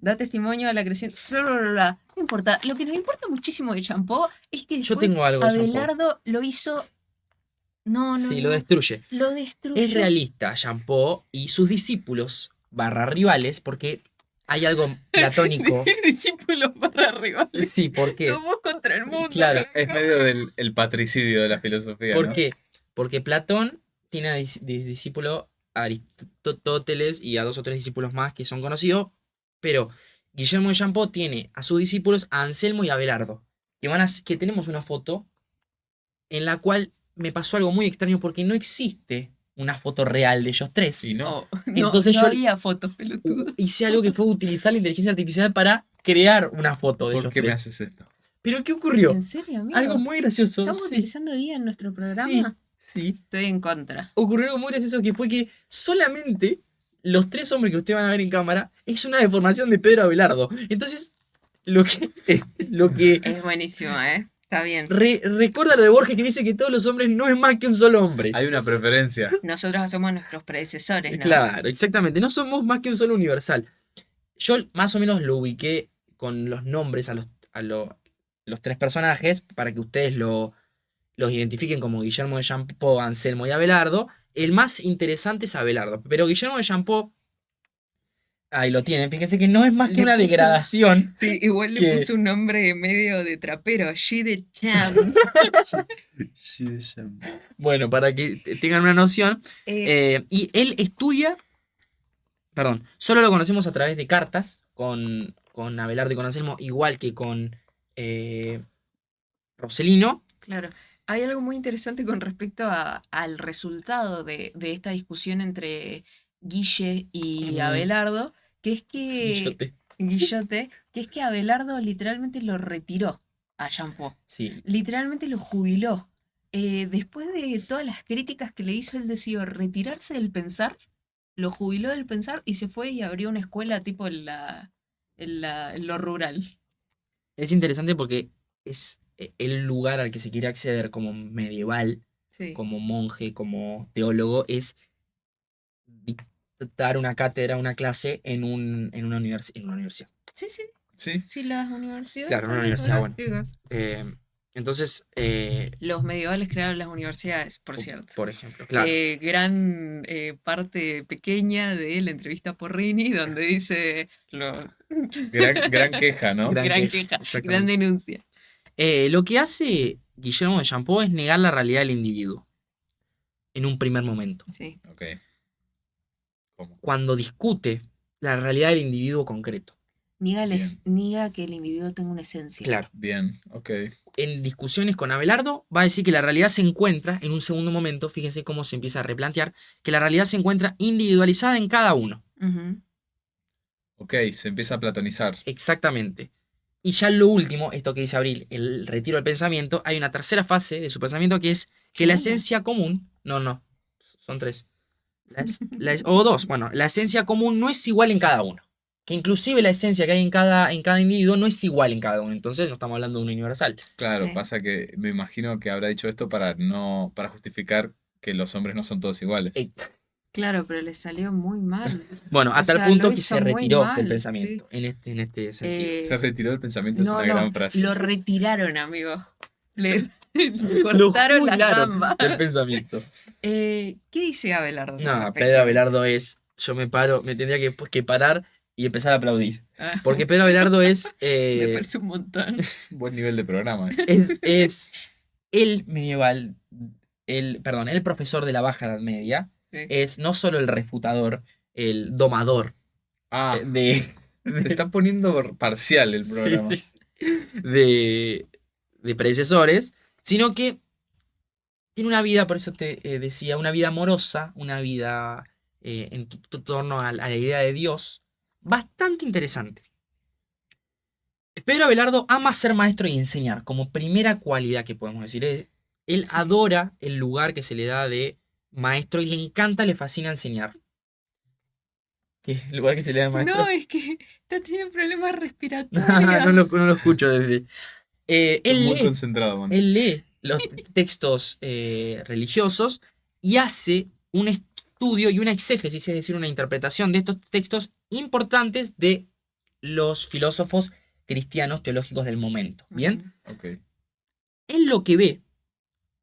da testimonio a la creciente... No importa, lo que nos importa muchísimo de Champot es que Yo después tengo algo de Champot. Abelardo lo hizo... No, Sí, no, lo no, destruye. lo destruyó. Es realista Champot y sus discípulos, rivales, porque hay algo platónico. Discípulos para arriba. Sí, ¿por qué? Somos contra el mundo. Claro, Es medio el patricidio de la filosofía, ¿Por ¿no? qué? Porque Platón tiene de discípulo a Aristóteles y a 2 o 3 discípulos más que son conocidos, pero Guillermo de Champot tiene a sus discípulos a Anselmo y Abelardo. que tenemos una foto en la cual me pasó algo muy extraño porque no existe una foto real de ellos tres. Y no. Oh, no, Entonces no yo- había fotos, pelotudo. Hice algo que fue utilizar la inteligencia artificial para crear una foto de ¿Por ellos qué me tres. haces esto? ¿Pero qué ocurrió? ¿En serio, amigo? Algo muy gracioso. ¿Estamos Sí, utilizando IA en nuestro programa? sí. Estoy en contra. Ocurrió algo muy gracioso que fue que solamente los tres hombres que ustedes van a ver en cámara es una deformación de Pedro Abelardo. Entonces, lo que Es buenísimo, ¿eh? Está bien. recuerda lo de Borges que dice que todos los hombres no es más que un solo hombre. Hay una preferencia. Nosotros somos nuestros predecesores, ¿no? Claro, exactamente. No somos más que un solo universal. Yo más o menos lo ubiqué con los nombres los tres personajes para que ustedes los identifiquen como Guillermo de Champeau, Anselmo y Abelardo. El más interesante es Abelardo, pero Guillermo de Champeau, ahí lo tienen, fíjense que no es más que Le una puso- degradación. Sí, igual le Que- puse un nombre medio de trapero, G de Cham. Bueno, para que tengan una noción. Y él estudia, perdón, solo lo conocemos a través de cartas con Abelardo y con Anselmo, igual que con Roselino. Claro. Hay algo muy interesante con respecto al resultado de esta discusión entre Guille y Mm. Abelardo, que es que Guillote, que es que Abelardo literalmente lo retiró a Jean-Paul. Sí, Literalmente lo jubiló. Después de todas las críticas que le hizo, él decidió retirarse del pensar, lo jubiló del pensar y se fue y abrió una escuela tipo en lo rural. es interesante porque es el lugar al que se quiere acceder como medieval, Sí. como monje, como teólogo, es dar una cátedra, una clase en una universidad. Sí, sí. ¿Sí? Sí, las universidades. Claro, en una son universidad, bueno. antiguas. Entonces, Los medievales crearon las universidades, por o- cierto. por ejemplo, claro. Gran parte pequeña de la entrevista por Rini, donde dice Gran queja, ¿no? Gran gran queja, queja, exactamente. gran denuncia. Lo que hace Guillermo de Champeau es negar la realidad del individuo en un primer momento. Sí. Ok. ¿Cómo? Cuando discute la realidad del individuo concreto. Niega que el individuo tenga una esencia. Claro. Bien, ok. En discusiones con Abelardo va a decir que la realidad se encuentra, en un segundo momento, fíjense cómo se empieza a replantear, que la realidad se encuentra individualizada en cada uno. Ujú. Ok, se empieza a platonizar. Exactamente. Y ya lo último, esto que dice Abril, el retiro del pensamiento, hay una tercera fase de su pensamiento que es que la Segunda. esencia común, no, son tres, o dos, bueno, la esencia común no es igual en cada uno. Que inclusive la esencia que hay en cada individuo no es igual en cada uno. Entonces no estamos hablando de un universal. Claro, Sí. pasa que me imagino que habrá dicho esto para justificar que los hombres no son todos iguales. Claro, pero le salió muy mal. Bueno, O a tal sea, punto lo que hizo se muy retiró mal, del sí. pensamiento, en este sentido. Se retiró del pensamiento, es No, una gran frase. lo retiraron, amigo. Le Lo cortaron la juraron gamba. del pensamiento. ¿Qué dice Abelardo? con No, respecto Pedro a- Abelardo yo me paro, me tendría que parar y empezar a aplaudir. Ah, Porque Pedro Abelardo es, me parece un montón. Buen nivel de programa. es el medieval, el profesor de la Baja Edad Media, Sí. es no solo el refutador, el domador Ah, de, se está poniendo parcial el sí, programa. sí, de predecesores, sino que tiene una vida, por eso te decía, una vida amorosa, una vida en torno a la idea de Dios, bastante interesante. Pedro Abelardo ama ser maestro y enseñar, como primera cualidad que podemos decir. Él Sí. adora el lugar que se le da de maestro y le encanta, le fascina enseñar. ¿Qué? ¿El lugar que se le da de maestro? No, es que está teniendo problemas respiratorios. no lo escucho desde... Él Muy lee concentrado, man. Él lee los textos religiosos y hace un estudio y una exégesis, es decir, una interpretación de estos textos importantes de los filósofos cristianos teológicos del momento. ¿Bien? Ok. Él lo que ve,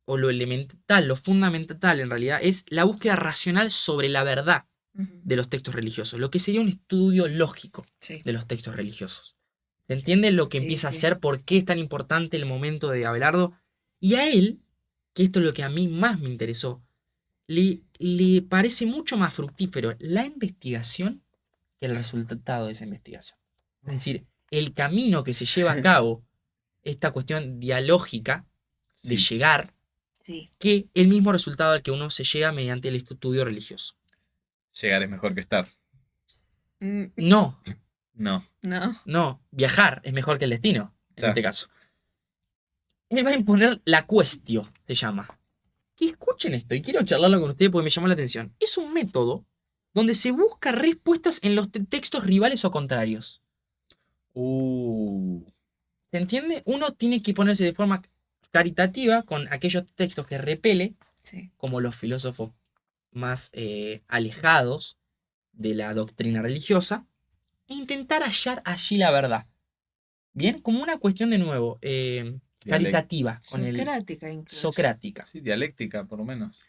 o lo elemental, lo fundamental en realidad, es la búsqueda racional sobre la verdad Ujú. de los textos religiosos, lo que sería un estudio lógico Sí. de los textos religiosos. ¿Se entiende lo que Sí, empieza a sí. ser? ¿Por qué es tan importante el momento de Abelardo? Y a él, que esto es lo que a mí más me interesó, le parece mucho más fructífero la investigación que el resultado de esa investigación. Es decir, el camino que se lleva a cabo esta cuestión dialógica de Sí. llegar, Sí. que el mismo resultado al que uno se llega mediante el estudio religioso. Llegar es mejor que estar. No, No. no, viajar es mejor que el destino, en Claro. este caso. Él va a imponer la cuestión, se llama. Que escuchen esto, y quiero charlarlo con ustedes porque me llamó la atención. Es un método donde se busca respuestas en los textos rivales o contrarios. ¿Se entiende? Uno tiene que ponerse de forma caritativa con aquellos textos que repele, Sí. como los filósofos más alejados de la doctrina religiosa, e intentar hallar allí la verdad. Bien, como una cuestión de nuevo caritativa, con el Socrática incluso. socrática. Sí, dialéctica, por lo menos.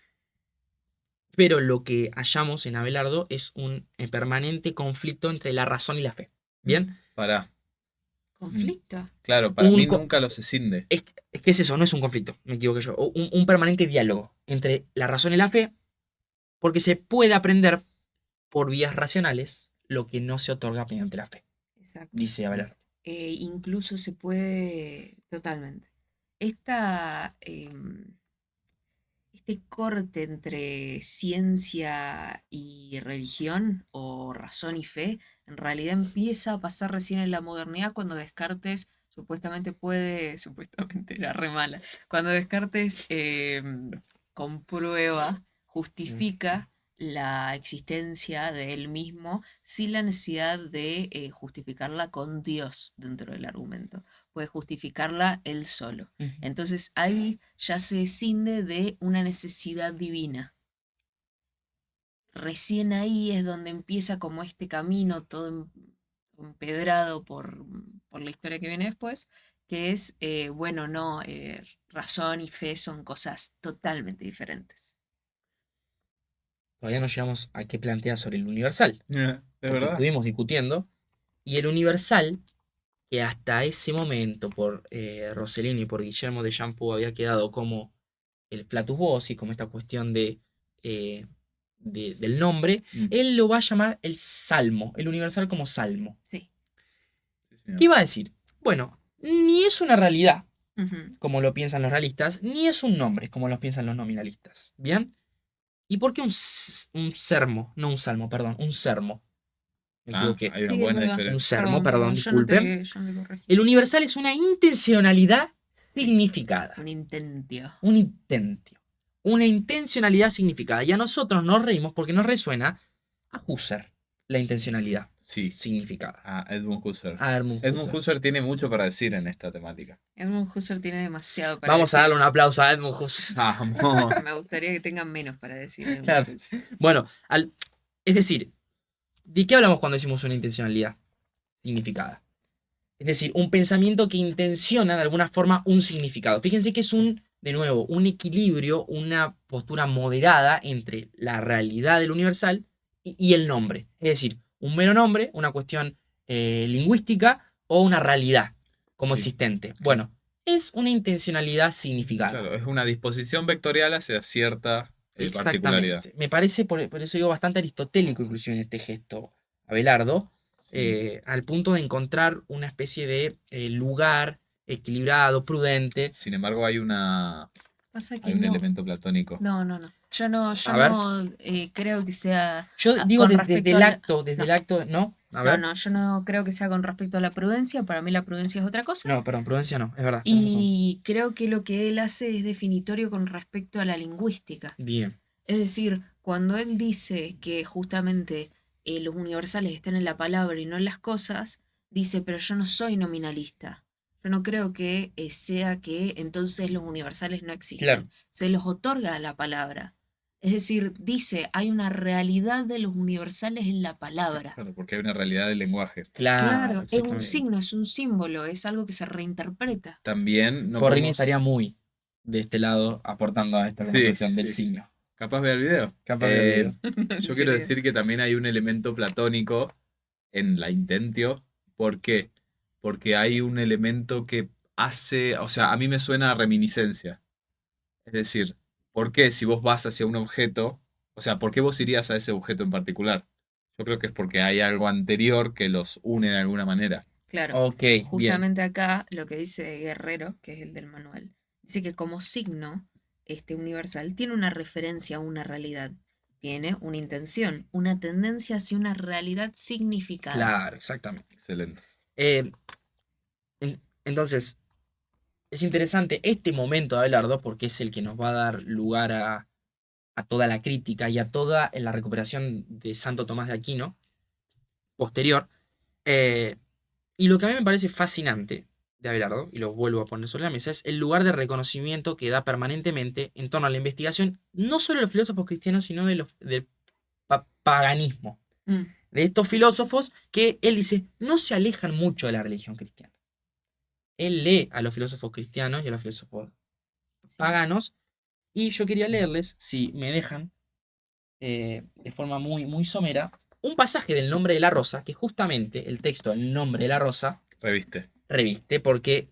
Pero lo que hallamos en Abelardo es un permanente conflicto entre la razón y la fe. ¿Bien? Pará. Conflicto. Claro, para Un mí co- nunca los escinde. Es que es eso, no es un conflicto, me equivoqué yo. Un permanente diálogo entre la razón y la fe, porque se puede aprender por vías racionales lo que no se otorga mediante la fe, Exacto. dice Abelardo. Incluso se puede. Totalmente. Este corte entre ciencia y religión, o razón y fe, en realidad empieza a pasar recién en la modernidad, cuando Descartes supuestamente era re mala, cuando Descartes comprueba, justifica la existencia de él mismo sin la necesidad de justificarla con Dios dentro del argumento. Puede justificarla él solo. Entonces ahí ya se escinde de una necesidad divina. Recién ahí es donde empieza como este camino todo empedrado por la historia que viene después, que es, bueno, no, razón y fe son cosas totalmente diferentes. Todavía no llegamos a qué plantea sobre el universal, ¿De porque verdad? estuvimos discutiendo, y el universal, que hasta ese momento por Rossellini y por Guillermo de Champoux había quedado como el Flatus Voci, como esta cuestión del nombre, él lo va a llamar el salmo, el universal como salmo. Sí. Sí, señor. ¿Qué va a decir? Bueno, ni es una realidad, Ujú. como lo piensan los realistas, ni es un nombre, como lo piensan los nominalistas. ¿Bien? ¿Y por qué un sermo? No un salmo, perdón, un sermo. Me equivoqué. Hay una Sí, es buena verdad. Un diferencia. sermo, perdón, yo no disculpen. yo no te corregí. El universal es una intencionalidad significada. Un intentio. Un intentio. Una intencionalidad significada. Y a nosotros nos reímos porque nos resuena a Husserl la intencionalidad Sí. significada. A Edmund Husserl. A Edmund Edmund Husserl. Husserl tiene mucho para decir en esta temática. Edmund Husserl tiene demasiado para Vamos a decir. darle un aplauso a Edmund Husserl. Vamos. Me gustaría que tengan menos para decir. Edmund Claro. Husserl. Bueno, es decir, ¿de qué hablamos cuando decimos una intencionalidad significada? Es decir, un pensamiento que intenciona de alguna forma un significado. Fíjense que es de nuevo, un equilibrio, una postura moderada entre la realidad del universal y el nombre. Es decir, un mero nombre, una cuestión lingüística o una realidad como Sí. existente. Bueno, es una intencionalidad significada. Claro, es una disposición vectorial hacia cierta particularidad. Exactamente. Me parece, por eso digo, bastante aristotélico inclusive en este gesto, Abelardo, al punto de encontrar una especie de lugar equilibrado, prudente. Sin embargo, hay un Pasa que elemento platónico. No. Yo no A ver. creo que sea. Yo digo con desde respecto el a la- acto, desde no. el acto, ¿no? A ver. No, yo no creo que sea con respecto a la prudencia. Para mí la prudencia es otra cosa. No, perdón, prudencia no, es verdad. tenés razón. Y creo que lo que él hace es definitorio con respecto a la lingüística. Bien. Es decir, cuando él dice que justamente los universales están en la palabra y no en las cosas, dice, pero yo no soy nominalista. Yo no creo que sea que entonces los universales no existen. Claro. Se los otorga a la palabra. Es decir, dice, hay una realidad de los universales en la palabra. Claro, porque hay una realidad del lenguaje. Claro, es un exactamente. signo, es un símbolo, es algo que se reinterpreta. También no Porrini podemos- estaría muy de este lado aportando a esta demostración del sí. signo. Capaz vea el video. Capaz vea el video. Yo quiero decir que también hay un elemento platónico en la intentio. ¿Por qué? Porque hay un elemento que hace, o sea, a mí me suena a reminiscencia. Es decir, ¿por qué si vos vas hacia un objeto, o sea, por qué vos irías a ese objeto en particular? Yo creo que es porque hay algo anterior que los une de alguna manera. Claro. Ok, bien. Justamente acá lo que dice Guerrero, que es el del manual, dice que como signo universal tiene una referencia a una realidad, tiene una intención, una tendencia hacia una realidad significada. Claro, exactamente. Excelente. Eh, entonces, es interesante este momento de Abelardo porque es el que nos va a dar lugar a toda la crítica y a toda la recuperación de Santo Tomás de Aquino posterior. Eh, y lo que a mí me parece fascinante de Abelardo, y lo vuelvo a poner sobre la mesa, es el lugar de reconocimiento que da permanentemente en torno a la investigación, no solo de los filósofos cristianos, sino del paganismo. Mm, De estos filósofos que él dice no se alejan mucho de la religión cristiana. Él lee a los filósofos cristianos y a los filósofos paganos, y yo quería leerles, si me dejan, de forma muy, muy somera, un pasaje del Nombre de la Rosa, que justamente el texto El Nombre de la Rosa Reviste. reviste, porque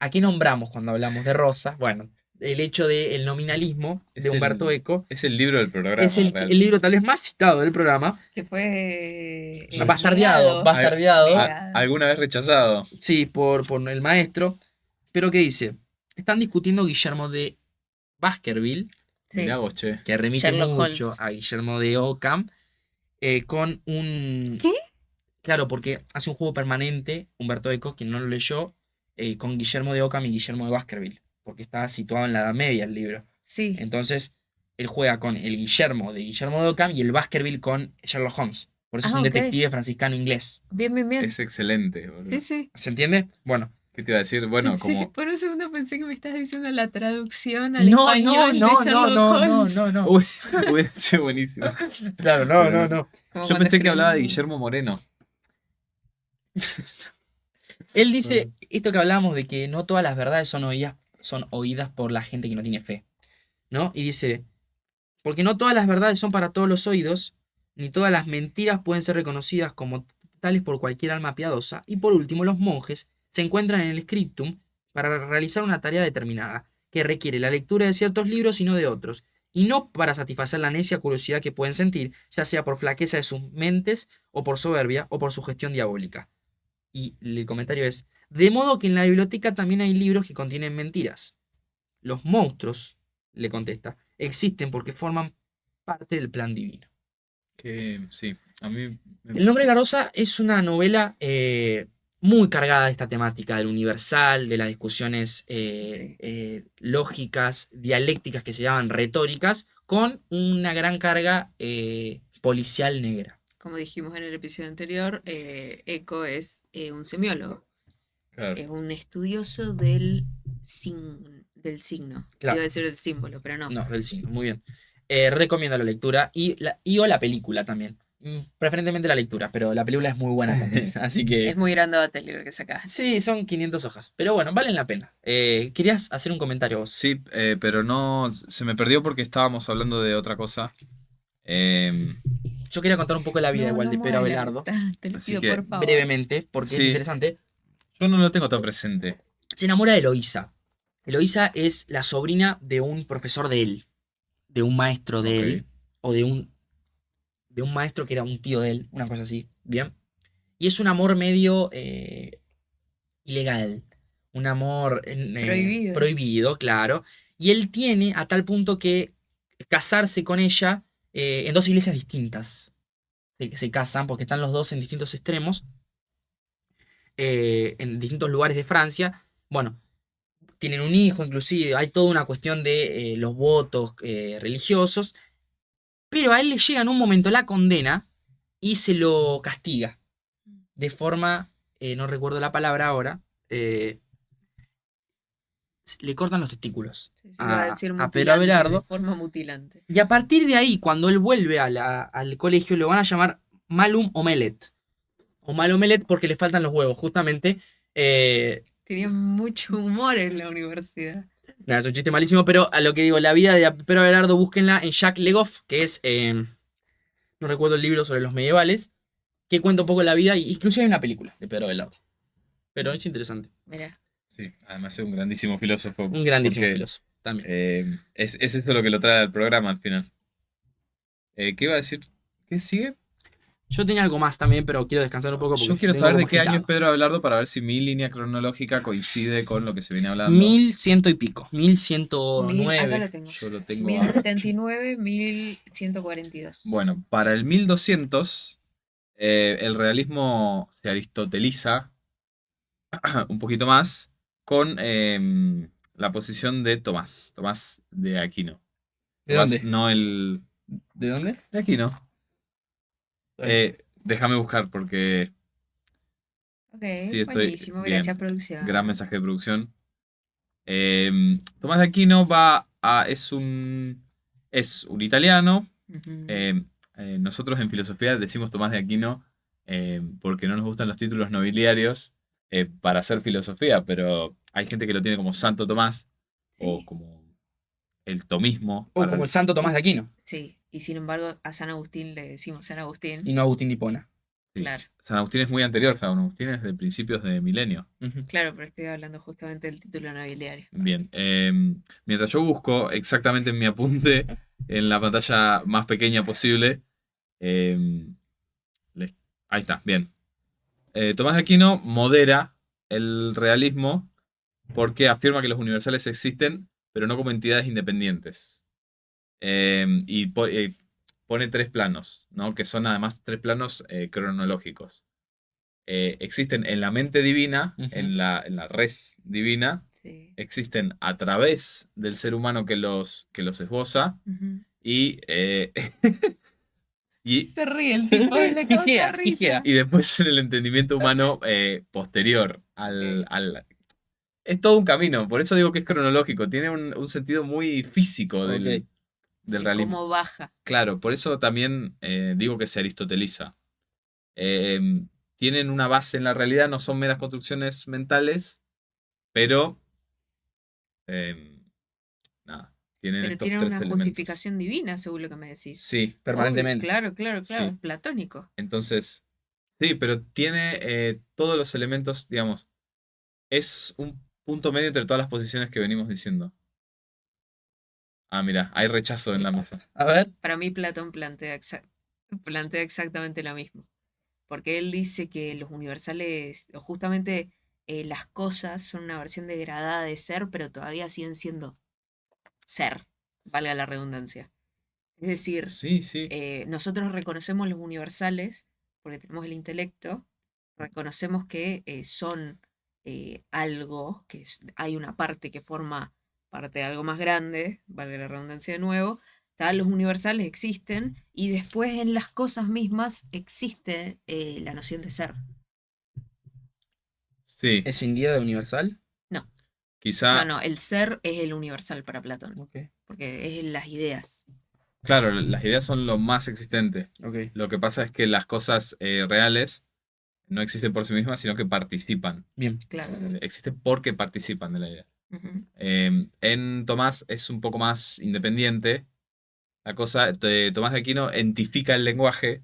¿a qué nombramos cuando hablamos de Rosa? Bueno, el hecho del nominalismo de Humberto Eco Es el libro del programa. es el libro tal vez más citado del programa, que fue bastardeado, negado. ¿Alguna vez rechazado? sí, por el maestro, pero que dice, están discutiendo Guillermo de Baskerville, Sí. Mirá vos, che. que remite Sherlock mucho Holmes. a Guillermo de Ockham, con un... ¿Qué? Claro, porque hace un juego permanente, Humberto Eco, quien no lo leyó, con Guillermo de Ockham y Guillermo de Baskerville, porque está situado en la Edad Media el libro. Sí. Entonces, él juega con el Guillermo de Ockham y el Baskerville con Sherlock Holmes. Por eso es un ok. detective franciscano inglés. Bien, bien, bien. Es excelente, boludo. Sí, sí. ¿Se entiende? Bueno. ¿Qué te iba a decir? Bueno, Pensé- como... Por un segundo pensé que me estás diciendo la traducción al No, español no, de no, no, Sherlock no, no, Holmes. no, no. Uy, hubiera sido buenísimo. Claro, no, Pero no, no. no. Como Yo cuando pensé que hablaba de escribimos- Guillermo Moreno. Él dice esto que hablábamos de que no todas las verdades son oídas por la gente que no tiene fe, ¿no? Y dice, porque no todas las verdades son para todos los oídos, ni todas las mentiras pueden ser reconocidas como tales por cualquier alma piadosa, y por último, los monjes se encuentran en el scriptum para realizar una tarea determinada, que requiere la lectura de ciertos libros y no de otros, y no para satisfacer la necia curiosidad que pueden sentir, ya sea por flaqueza de sus mentes, o por soberbia, o por sugestión diabólica. Y el comentario es, de modo que en la biblioteca también hay libros que contienen mentiras. Los monstruos, le contesta, existen porque forman parte del plan divino. Que sí, a mí... El Nombre de la Rosa es una novela muy cargada de esta temática del universal, de las discusiones lógicas, dialécticas que se llaman retóricas, con una gran carga policial negra. Como dijimos en el episodio anterior, Eco es un semiólogo, Claro. es un estudioso del signo. Claro. Iba a decir del símbolo, pero no. No, del signo, muy bien. Recomiendo la lectura y o la película también. Preferentemente la lectura, pero la película es muy buena también. Así que... Es muy grandote el libro que sacás. Sí, son 500 hojas. Pero bueno, valen la pena. ¿Querías hacer un comentario vos? Sí, pero no... Se me perdió porque estábamos hablando de otra cosa. Yo quería contar un poco de la vida No, igual de no Pedro me Abelardo. adelantaste, te lo Así pido que, por favor. Brevemente, porque es Sí. interesante. Yo no lo tengo tan presente. Se enamora de Eloísa. Eloísa es la sobrina de un profesor de él, de un maestro de Ok. él, o de un maestro que era un tío de él, una cosa así. Bien. Y es un amor medio ilegal. Un amor Prohibido. prohibido, claro. Y él tiene a tal punto que casarse con ella en dos iglesias distintas. Se casan porque están los dos en distintos extremos, en distintos lugares de Francia. Bueno, tienen un hijo, inclusive. Hay toda una cuestión de los votos religiosos. Pero a él le llega en un momento la condena y se lo castiga. De forma, no recuerdo la palabra ahora, le cortan los testículos Sí, se iba a a decir Pedro mutilante, Abelardo. de forma mutilante. Y a partir de ahí, cuando él vuelve al colegio, lo van a llamar Malum Omelet. O Mal Omelet porque le faltan los huevos, justamente. Tenía mucho humor en la universidad. Nada, es un chiste malísimo, pero a lo que digo, la vida de Pedro Abelardo, búsquenla en Jacques Legoff, que es, no recuerdo el libro sobre los medievales, que cuenta un poco la vida, y incluso hay una película de Pedro Abelardo. Pero es interesante. Mira, Sí, además es un grandísimo filósofo. Un grandísimo porque, filósofo también. es eso lo que lo trae al programa al final. ¿Qué iba a decir? ¿Qué sigue? Yo tenía algo más también, pero quiero descansar un poco porque Yo quiero tengo saber de como qué año es agitado. Pedro Abelardo para ver si mi línea cronológica coincide con lo que se viene hablando. 1100 y pico, Acá 1109. lo tengo. Yo lo tengo a... 1079, 1142. Bueno, para el 1200, el realismo se aristoteliza un poquito más con la posición de Tomás de Aquino. ¿De Tomás, dónde? no el... ¿De dónde? De Aquino. Déjame buscar porque Ok, sí estoy buenísimo. bien. Gracias, producción. Gran mensaje de producción. Tomás de Aquino es un italiano. Ujú. Nosotros en filosofía decimos Tomás de Aquino porque no nos gustan los títulos nobiliarios para hacer filosofía, pero hay gente que lo tiene como Santo Tomás o Sí. como el tomismo. O como el Santo Tomás de Aquino Sí, y sin embargo a San Agustín le decimos San Agustín. y no Agustín de Hipona. Sí, Claro. San Agustín es muy anterior, San Agustín es de principios de milenio. Ujú. Claro, pero estoy hablando justamente del título nobiliario. Bien, mientras yo busco exactamente en mi apunte, en la pantalla más pequeña posible, em, ahí está, bien. Tomás de Aquino modera el realismo porque afirma que los universales existen, pero no como entidades independientes. Y pone tres planos, ¿no? Que son además tres planos cronológicos. Existen en la mente divina, Ujú. en la res divina, Sí. existen a través del ser humano que los esboza Ujú. y, y, Se ríe el tipo, le causa Quijea, risa. quijea. y después en el entendimiento humano posterior Ok. Es todo un camino, por eso digo que es cronológico, tiene un sentido muy físico Ok. del De realismo. cómo baja. Claro, por eso también digo que se aristoteliza. Tienen una base en la realidad, no son meras construcciones mentales, pero nada, tienen Pero estos tiene tres una elementos. justificación divina, según lo que me decís. Sí, Obvio, Permanentemente. claro, claro, claro. Sí. Es platónico. entonces, sí, pero tiene todos los elementos, digamos, es un punto medio entre todas las posiciones que venimos diciendo. Ah, mira, hay rechazo en la mesa. A ver. Para mí Platón plantea exactamente lo mismo. Porque él dice que los universales, o justamente las cosas, son una versión degradada de ser, pero todavía siguen siendo ser, valga la redundancia. Es decir, Sí, sí. nosotros reconocemos los universales porque tenemos el intelecto, reconocemos que son algo, hay una parte que forma parte de algo más grande, valga la redundancia de nuevo, los universales existen y después en las cosas mismas existe la noción de ser. Sí, ¿Es sin día de Universal? No, quizá, no, el ser es el universal para Platón, Ok. porque es las ideas. claro, las ideas son lo más existente. Ok. Lo que pasa es que las cosas reales no existen por sí mismas, sino que participan. Bien. Claro. Existen porque participan de la idea. Ujú. En Tomás es un poco más independiente. La cosa, Tomás de Aquino entifica el lenguaje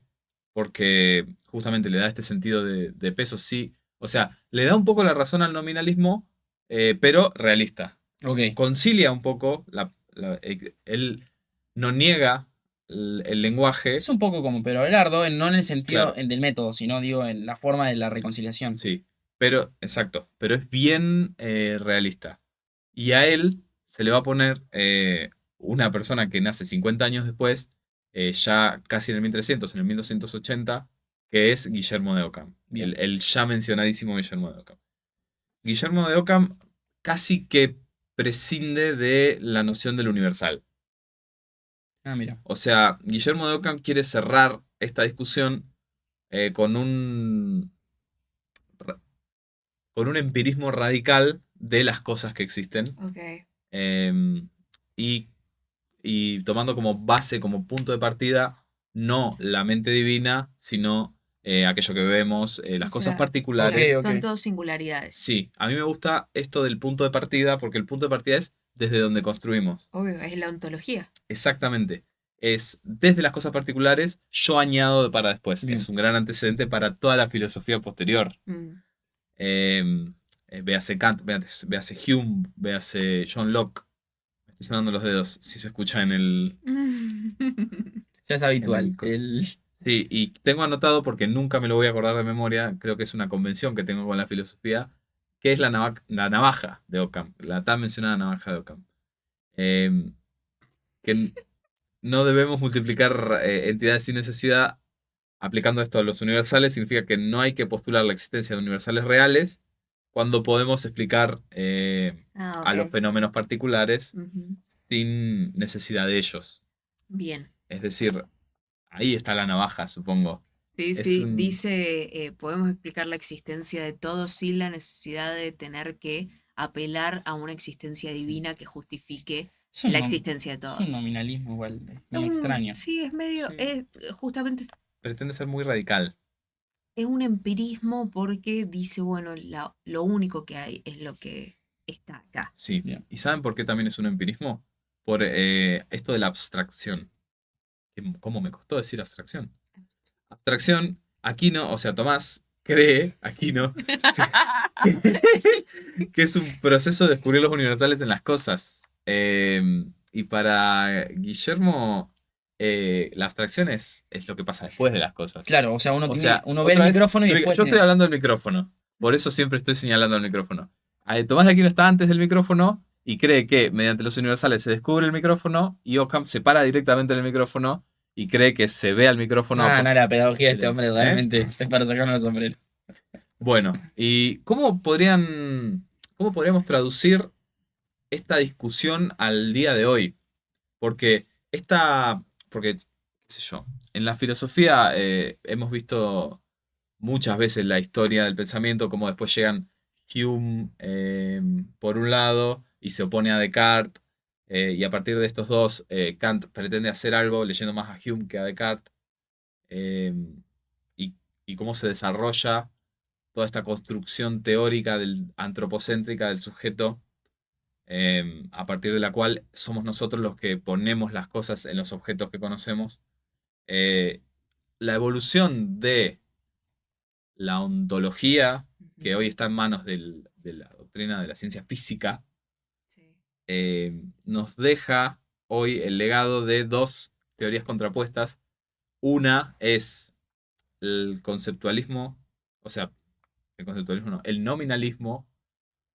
porque justamente le da este sentido de peso, sí. O sea, le da un poco la razón al nominalismo, pero realista. Ok. Concilia un poco, él no niega el lenguaje, Es un poco como Pedro Abelardo, no en el sentido claro, del método, sino digo en la forma de la reconciliación. sí, pero, exacto, pero es bien realista. Y a él se le va a poner una persona que nace 50 años después, ya casi en el 1300, en el 1280, que es Guillermo de Ockham, Bien. el ya mencionadísimo Guillermo de Ockham. Guillermo de Ockham casi que prescinde de la noción del universal. Ah, mira. O sea, Guillermo de Ockham quiere cerrar esta discusión con ra- con un empirismo radical de las cosas que existen. Ok. em, y, y tomando como base, como punto de partida, no la mente divina, sino aquello que vemos, las O cosas sea, particulares. Ok, ok. son todos singularidades. Sí, a mí me gusta esto del punto de partida, porque el punto de partida es desde donde construimos. Obvio, es la ontología. Exactamente. Es desde las cosas particulares, yo añado para después. Bien. Es un gran antecedente para toda la filosofía posterior. Mm. Véase Kant, véase Hume, véase John Locke. Me estoy sonando los dedos, si se escucha en el... Ya es En habitual. el... Sí, y tengo anotado porque nunca me lo voy a acordar de memoria, creo que es una convención que tengo con la filosofía, que es la navaja de Occam, la tan mencionada navaja de Occam. Em, que no debemos multiplicar entidades sin necesidad. Aplicando esto a los universales significa que no hay que postular la existencia de universales reales cuando podemos explicar Ah, a los ok. fenómenos particulares Ujú. sin necesidad de ellos. Bien. Es decir, ahí está la navaja, supongo. Sí, Es sí, un... dice, podemos explicar la existencia de todo sin la necesidad de tener que apelar a una existencia divina que justifique Es un, la nom- existencia de es todo. un nominalismo igual, Es muy extraño. sí, es medio, Sí, justamente pretende ser muy radical. es un empirismo porque dice, bueno, lo único que hay es lo que está acá. Sí. Bien. ¿Y saben por qué también es un empirismo? Por esto de la abstracción. ¿Cómo me costó decir abstracción? Abstracción, Aquino, o sea, Tomás cree, Aquino, que es un proceso de descubrir los universales en las cosas. Y para Guillermo, la abstracción es lo que pasa después de las cosas. Claro, o sea, O sea, uno ve el otra vez, micrófono y después yo estoy tiene. hablando del micrófono. Por eso siempre estoy señalando al micrófono. Tomás de Aquino está antes del micrófono y cree que mediante los universales se descubre el micrófono y Occam se para directamente del micrófono y cree que se ve al micrófono No, no, la pedagogía de este posteriormente. hombre ¿Eh? realmente es para sacarnos los sombreros. Bueno, ¿y cómo podríamos traducir esta discusión al día de hoy? Porque qué sé yo, en la filosofía hemos visto muchas veces la historia del pensamiento, como después llegan Hume por un lado y se opone a Descartes, y a partir de estos dos, Kant pretende hacer algo leyendo más a Hume que a Descartes, eh, y, y cómo se desarrolla toda esta construcción teórica antropocéntrica del sujeto, a partir de la cual somos nosotros los que ponemos las cosas en los objetos que conocemos. Eh, la evolución de la ontología, que Ujú. hoy está en manos de la doctrina de la ciencia física, Sí. nos deja hoy el legado de dos teorías contrapuestas. Una es el conceptualismo, o sea, el conceptualismo no, el nominalismo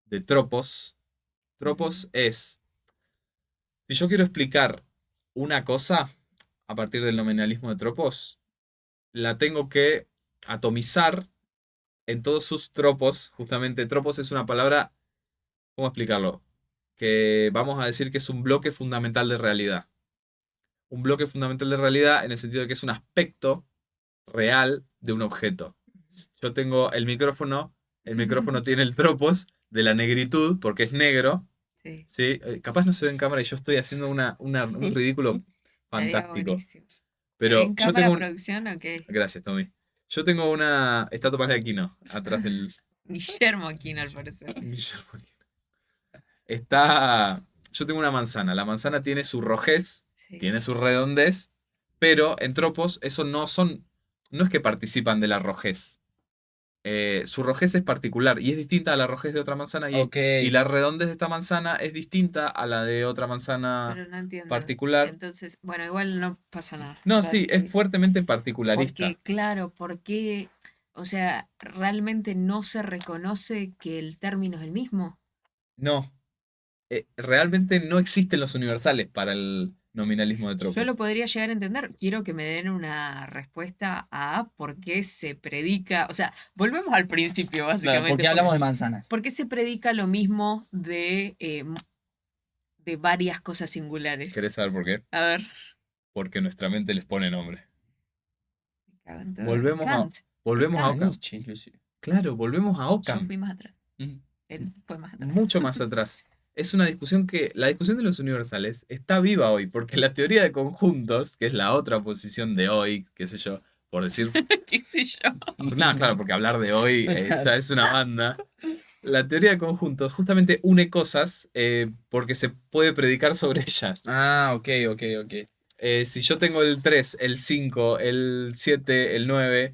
de Tropos. Ujú. Tropos es, si yo quiero explicar una cosa a partir del nominalismo de Tropos, la tengo que atomizar en todos sus tropos. Justamente tropos es una palabra, ¿cómo explicarlo? Que vamos a decir que es un bloque fundamental de realidad. Un bloque fundamental de realidad en el sentido de que es un aspecto real de un objeto. Yo tengo el micrófono tiene el tropos de la negritud porque es negro. Sí, ¿Sí? Capaz no se ve en cámara y yo estoy haciendo un ridículo estaría fantástico. buenísimo. ¿Se ve Pero en yo tengo cámara un... producción o qué? Gracias, Tommy. Yo tengo una... Está Tomás de Aquino, atrás del... Guillermo Aquino, al parecer. Guillermo Aquino. Está... Yo tengo una manzana. La manzana tiene su rojez, Sí. tiene su redondez, pero en tropos eso no son... No es que participan de la rojez. Su rojez es particular y es distinta a la rojez de otra manzana Ok. y la redondez de esta manzana es distinta a la de otra manzana Pero no entiendo. particular. Entonces, bueno, igual no pasa nada. No, Dale, sí, es sí. fuertemente particularista. Porque, claro, porque, o sea, realmente no se reconoce que el término es el mismo. No, realmente no existen los universales para el nominalismo de Yo lo tropos. podría llegar a entender. Quiero que me den una respuesta a por qué se predica. O sea, volvemos al principio, Claro, básicamente. porque hablamos de manzanas. ¿Por qué se predica lo mismo de varias cosas singulares? ¿Querés saber por qué? A ver, Porque nuestra mente les pone nombre. me cago en todo. Volvemos a, Kant. Es volvemos a A Kant. Occam. Nietzsche, inclusive. Claro, volvemos a Yo Occam. fui más atrás. Ujú. Él fue más atrás. Mucho más atrás. Es una discusión que la discusión de los universales está viva hoy, porque la teoría de conjuntos, que es la otra posición de hoy, qué sé yo, por decir, ¿Qué sé yo? nada, claro, porque hablar de hoy ya es una banda. La teoría de conjuntos justamente une cosas porque se puede predicar sobre ellas. Ah, ok, ok, ok. Si yo tengo el 3 el 5 el 7 el 9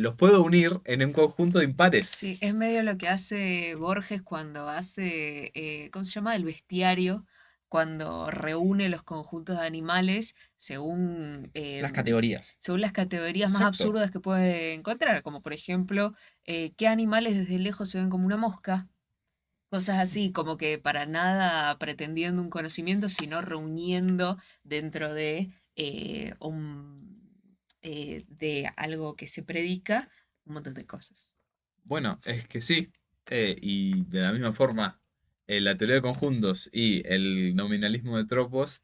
los puedo unir en un conjunto de impares. Sí, es medio lo que hace Borges cuando hace, ¿cómo se llama? El bestiario, cuando reúne los conjuntos de animales según, Las categorías. según las categorías más Exacto. absurdas que puede encontrar, como por ejemplo, qué animales desde lejos se ven como una mosca. Cosas así, como que para nada pretendiendo un conocimiento, sino reuniendo dentro de algo que se predica un montón de cosas. Bueno, es que sí. Y de la misma forma, la teoría de conjuntos y el nominalismo de tropos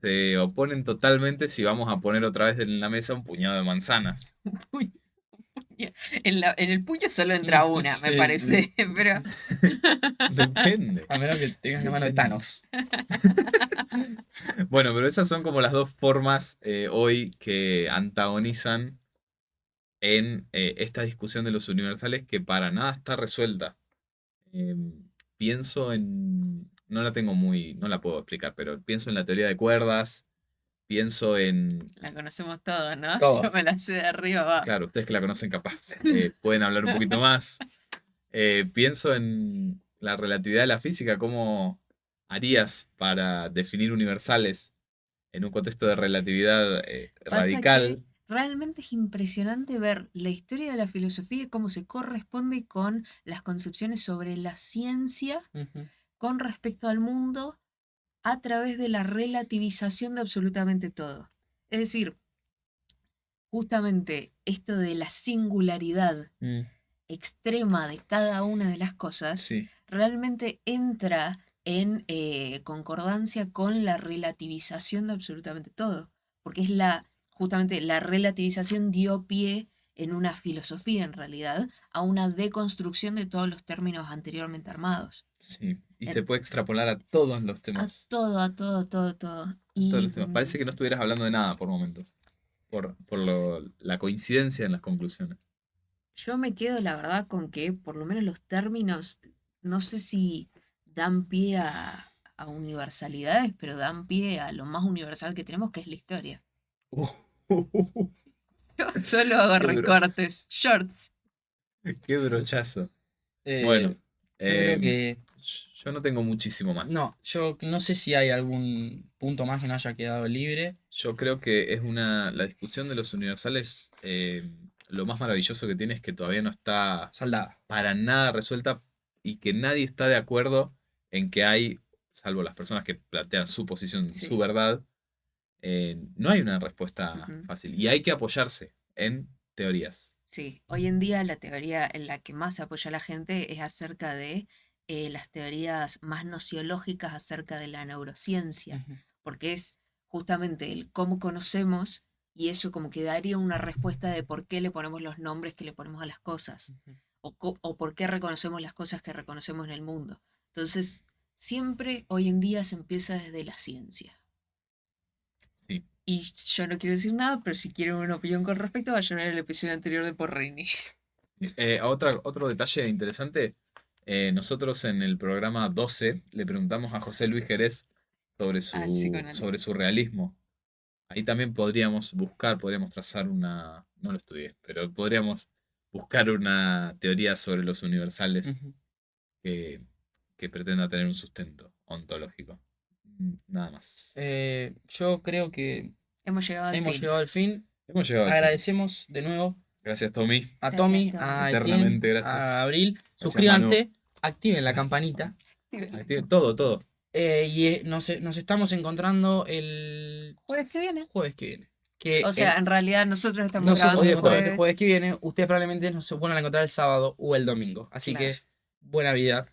se oponen totalmente si vamos a poner otra vez en la mesa un puñado de manzanas. Uy, en el puño solo entra una, me Sí, parece, pero Depende. A menos que tengas la mano de Thanos. Bueno, pero esas son como las dos formas hoy que antagonizan en esta discusión de los universales que para nada está resuelta. Pienso en... No la tengo muy... No la puedo explicar, pero pienso en la teoría de cuerdas, pienso en... la conocemos todos, ¿no? Todos. Yo me la sé de arriba abajo. Claro, ustedes que la conocen capaz, pueden hablar un poquito más. Pienso en la relatividad de la física, cómo harías para definir universales en un contexto de relatividad Pasa radical. que realmente es impresionante ver la historia de la filosofía y cómo se corresponde con las concepciones sobre la ciencia Ujú. con respecto al mundo a través de la relativización de absolutamente todo. Es decir, justamente esto de la singularidad Mm, extrema de cada una de las cosas sí, realmente entra en concordancia con la relativización de absolutamente todo, porque es justamente la relativización dio pie en una filosofía en realidad a una deconstrucción de todos los términos anteriormente armados. sí. Y se En- puede extrapolar a todos los a temas. todo, a todo, todo, todo. A todos Y los temas. Parece que no estuvieras hablando de nada por momentos. Por la coincidencia en las conclusiones. yo me quedo, la verdad, con que por lo menos los términos, no sé si dan pie a universalidades, pero dan pie a lo más universal que tenemos, que es la historia. Yo solo hago Qué bro- recortes, shorts. Qué brochazo. Eh, Bueno, yo creo em, que. yo no tengo muchísimo más. No, yo no sé si hay algún punto más que no haya quedado libre. Yo creo que es la discusión de los universales, lo más maravilloso que tiene es que todavía no está Saldada. para nada resuelta y que nadie está de acuerdo en que hay, salvo las personas que plantean su posición, Sí. su verdad, no hay una respuesta Ujú. fácil. Y hay que apoyarse en teorías. Sí, hoy en día la teoría en la que más se apoya la gente es acerca de las teorías más nociológicas acerca de la neurociencia, Ujú. porque es justamente el cómo conocemos y eso como que daría una respuesta de por qué le ponemos los nombres que le ponemos a las cosas Ujú. o por qué reconocemos las cosas que reconocemos en el mundo. Entonces, siempre hoy en día se empieza desde la ciencia. Sí. Y yo no quiero decir nada, pero si quieren una opinión con respecto, vayan a ver el episodio anterior de Porrini. Otro detalle interesante, nosotros en el programa 12 le preguntamos a José Luis Jerez sobre Al sobre psicoanálisis. su realismo. Ahí también podríamos buscar, podríamos trazar una, no lo estudié, pero podríamos buscar una teoría sobre los universales Ujú. que, que pretenda tener un sustento ontológico. Nada más. Yo creo que Hemos llegado al hemos fin. llegado al fin. Hemos llegado al fin. Agradecemos de nuevo Gracias, Tommy. a Gracias, Tommy, Tommy. a Eternamente Etienne, gracias. a Abril. Gracias, Suscríbanse, activen la campanita. Todo, todo. Nos estamos encontrando el Jueves que viene. jueves que viene. Que O sea, en realidad nosotros estamos nos grabando hoy es encontramos jueves. el jueves que viene. Ustedes probablemente nos se vuelvan a encontrar el sábado o el domingo. Así Claro. que buena vida.